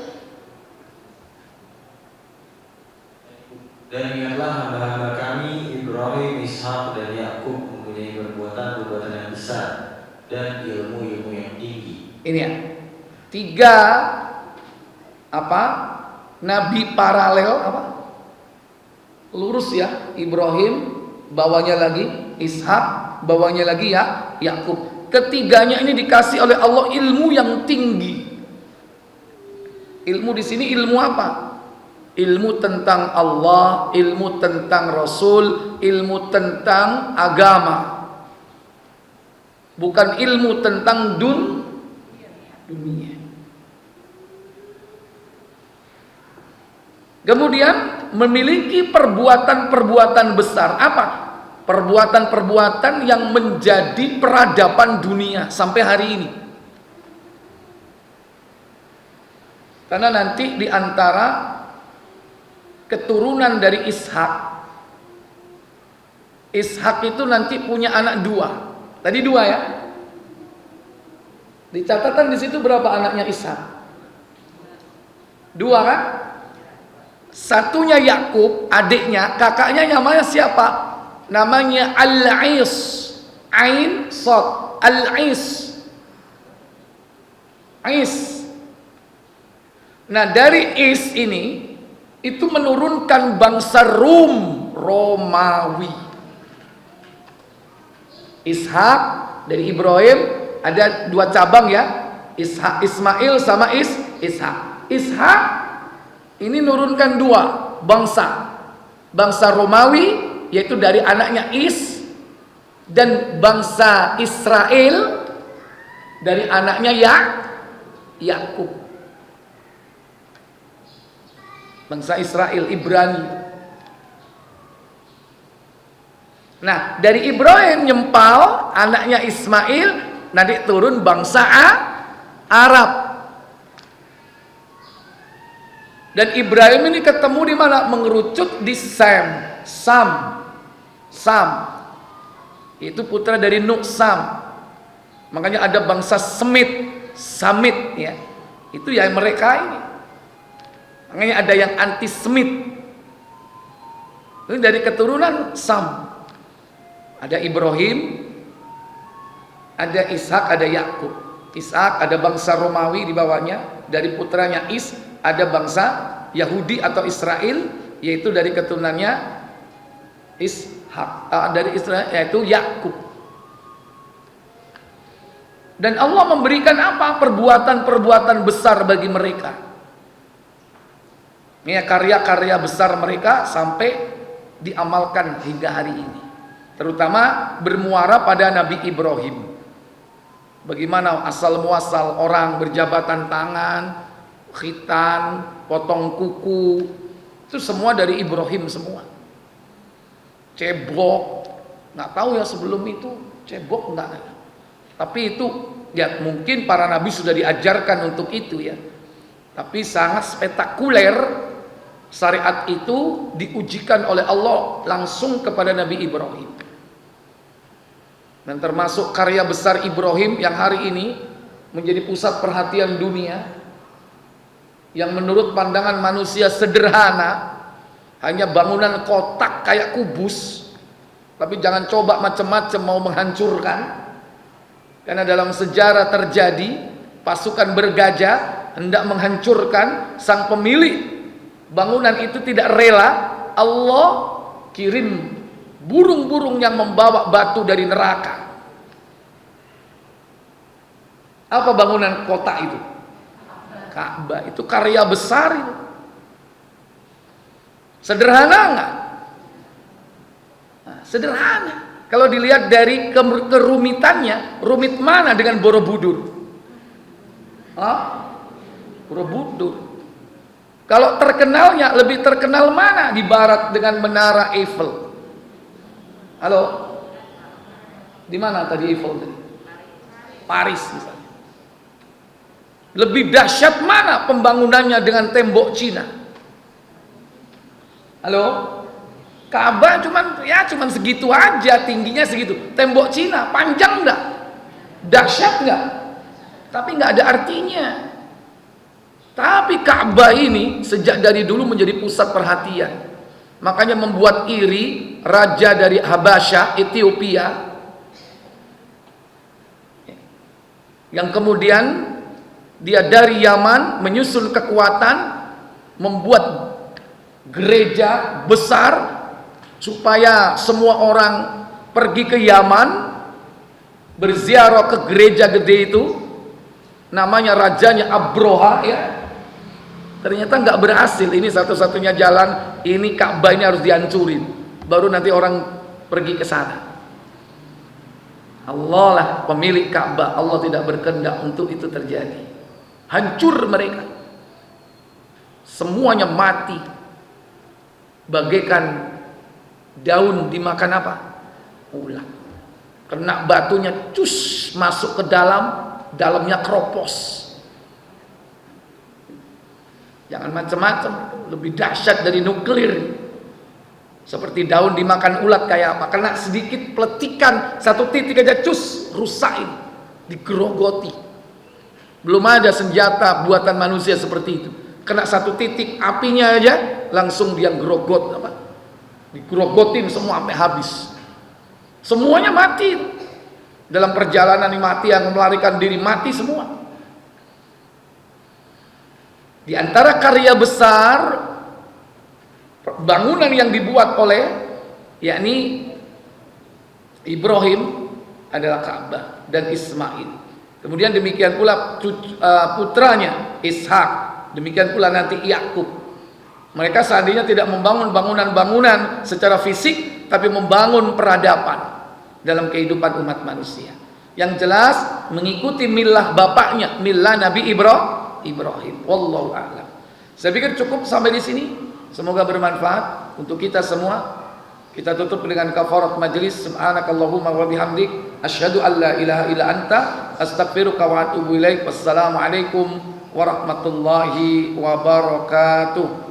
Dan ingatlah hamba-hamba kami Ibrahim, Ishak dan Yakub mempunyai perbuatan yang besar dan ilmu yang tinggi. Ini ya. 3 nabi paralel apa? Lurus ya, Ibrahim, bawahnya lagi Ishak, bawahnya lagi ya Yakub. Ketiganya ini dikasih oleh Allah ilmu yang tinggi. Ilmu di sini ilmu apa? Ilmu tentang Allah, ilmu tentang Rasul, ilmu tentang agama. Bukan ilmu tentang dunia. Kemudian memiliki perbuatan-perbuatan besar. Apa? Perbuatan-perbuatan yang menjadi peradaban dunia sampai hari ini. Karena nanti di antara keturunan dari Ishak itu nanti punya anak dua. Tadi dua ya. Di catatan di situ berapa anaknya Ishak? Dua kan? Satunya Yakub, adiknya, kakaknya namanya siapa? Namanya Al-Is. Ain Sod. Al-Is. Is. Nah, dari Is ini itu menurunkan bangsa Romawi. Ishak dari Ibrahim ada dua cabang ya. Ishak, Ismail sama Ishak. Ishak ini nurunkan dua bangsa. Bangsa Romawi yaitu dari anaknya Is, dan bangsa Israel dari anaknya Yakub. Bangsa Israel Ibrani. Nah, dari Ibrahim nyempal anaknya Ismail, nanti turun bangsa Arab. Dan Ibrahim ini ketemu di mana? Mengerucut di Sam. Itu putra dari Nuh, Sam. Makanya ada bangsa Samit ya. Itu ya mereka ini. Makanya ada yang anti Semit. Ini dari keturunan Sam. Ada Ibrahim, ada Ishak, ada Yakub. Ishak ada bangsa Romawi di bawahnya, dari putranya Is ada bangsa Yahudi atau Israel, yaitu dari keturunannya Ishak, dari Israel yaitu Yakub. Dan Allah memberikan apa? Perbuatan-perbuatan besar bagi mereka. Ini karya-karya besar mereka sampai diamalkan hingga hari ini. Terutama bermuara pada Nabi Ibrahim. Bagaimana asal muasal orang berjabatan tangan, khitan, potong kuku, itu semua dari Ibrahim semua. Cebok, nggak tahu ya sebelum itu cebok nggak. Tapi itu ya mungkin para nabi sudah diajarkan untuk itu ya. Tapi sangat spektakuler. Syariat itu diujikan oleh Allah langsung kepada Nabi Ibrahim. Dan termasuk karya besar Ibrahim yang hari ini menjadi pusat perhatian dunia, yang menurut pandangan manusia sederhana, hanya bangunan kotak kayak kubus. Tapi jangan coba macam-macam mau menghancurkan. Karena dalam sejarah terjadi pasukan bergajah hendak menghancurkan, sang pemilik bangunan itu tidak rela, Allah kirim burung-burung yang membawa batu dari neraka. Apa bangunan kota itu? Ka'bah. Itu karya besar itu. Sederhana enggak? Nah, sederhana. Kalau dilihat dari kerumitannya, rumit mana dengan Borobudur? Borobudur. Kalau terkenalnya, lebih terkenal mana di barat dengan Menara Eiffel? Halo? Di mana tadi Eiffel tadi? Paris misalnya. Lebih dahsyat mana pembangunannya dengan tembok Cina? Halo? Ka'bah cuman segitu aja, tingginya segitu. Tembok Cina panjang enggak? Dahsyat enggak? Tapi enggak ada artinya. Tapi Ka'bah ini sejak dari dulu menjadi pusat perhatian. Makanya membuat iri raja dari Habasyah, Ethiopia, yang kemudian dia dari Yaman menyusun kekuatan membuat gereja besar supaya semua orang pergi ke Yaman berziarah ke gereja gede itu, namanya rajanya Abroha ya. Ternyata nggak berhasil. Ini satu-satunya jalan, ini Ka'bah ini harus dihancurin, baru nanti orang pergi ke sana. Allah lah pemilik Ka'bah, Allah tidak berkehendak untuk itu terjadi. Hancur mereka, semuanya mati bagaikan daun dimakan apa? Ulat. Kena batunya cus masuk ke dalam, dalamnya keropos. Jangan macam-macam, lebih dahsyat dari nuklir. Seperti daun dimakan ulat kayak apa? Kena sedikit peletikan, satu titik aja cus, rusakin, digerogoti. Belum ada senjata buatan manusia seperti itu. Kena satu titik apinya aja, langsung dia gerogot apa? Digerogotin semua sampai habis. Semuanya mati. Dalam perjalanan mati, yang melarikan diri mati semua. Di antara karya besar bangunan yang dibuat oleh yakni Ibrahim adalah Ka'bah dan Ismail. Kemudian demikian pula putranya Ishak, demikian pula nanti Yakub. Mereka seandainya tidak membangun bangunan-bangunan secara fisik, tapi membangun peradaban dalam kehidupan umat manusia. Yang jelas mengikuti milah bapaknya, milah Nabi Ibrahim. Wallahu a'lam. Saya pikir cukup sampai di sini. Semoga bermanfaat untuk kita semua. Kita tutup dengan kafarat majlis. Subhanakallahumma wa bihamdik, asyhadu an la ilaha illa anta, astaghfiruka wa atubu ilaik. Wassalamualaikum warahmatullahi wabarakatuh.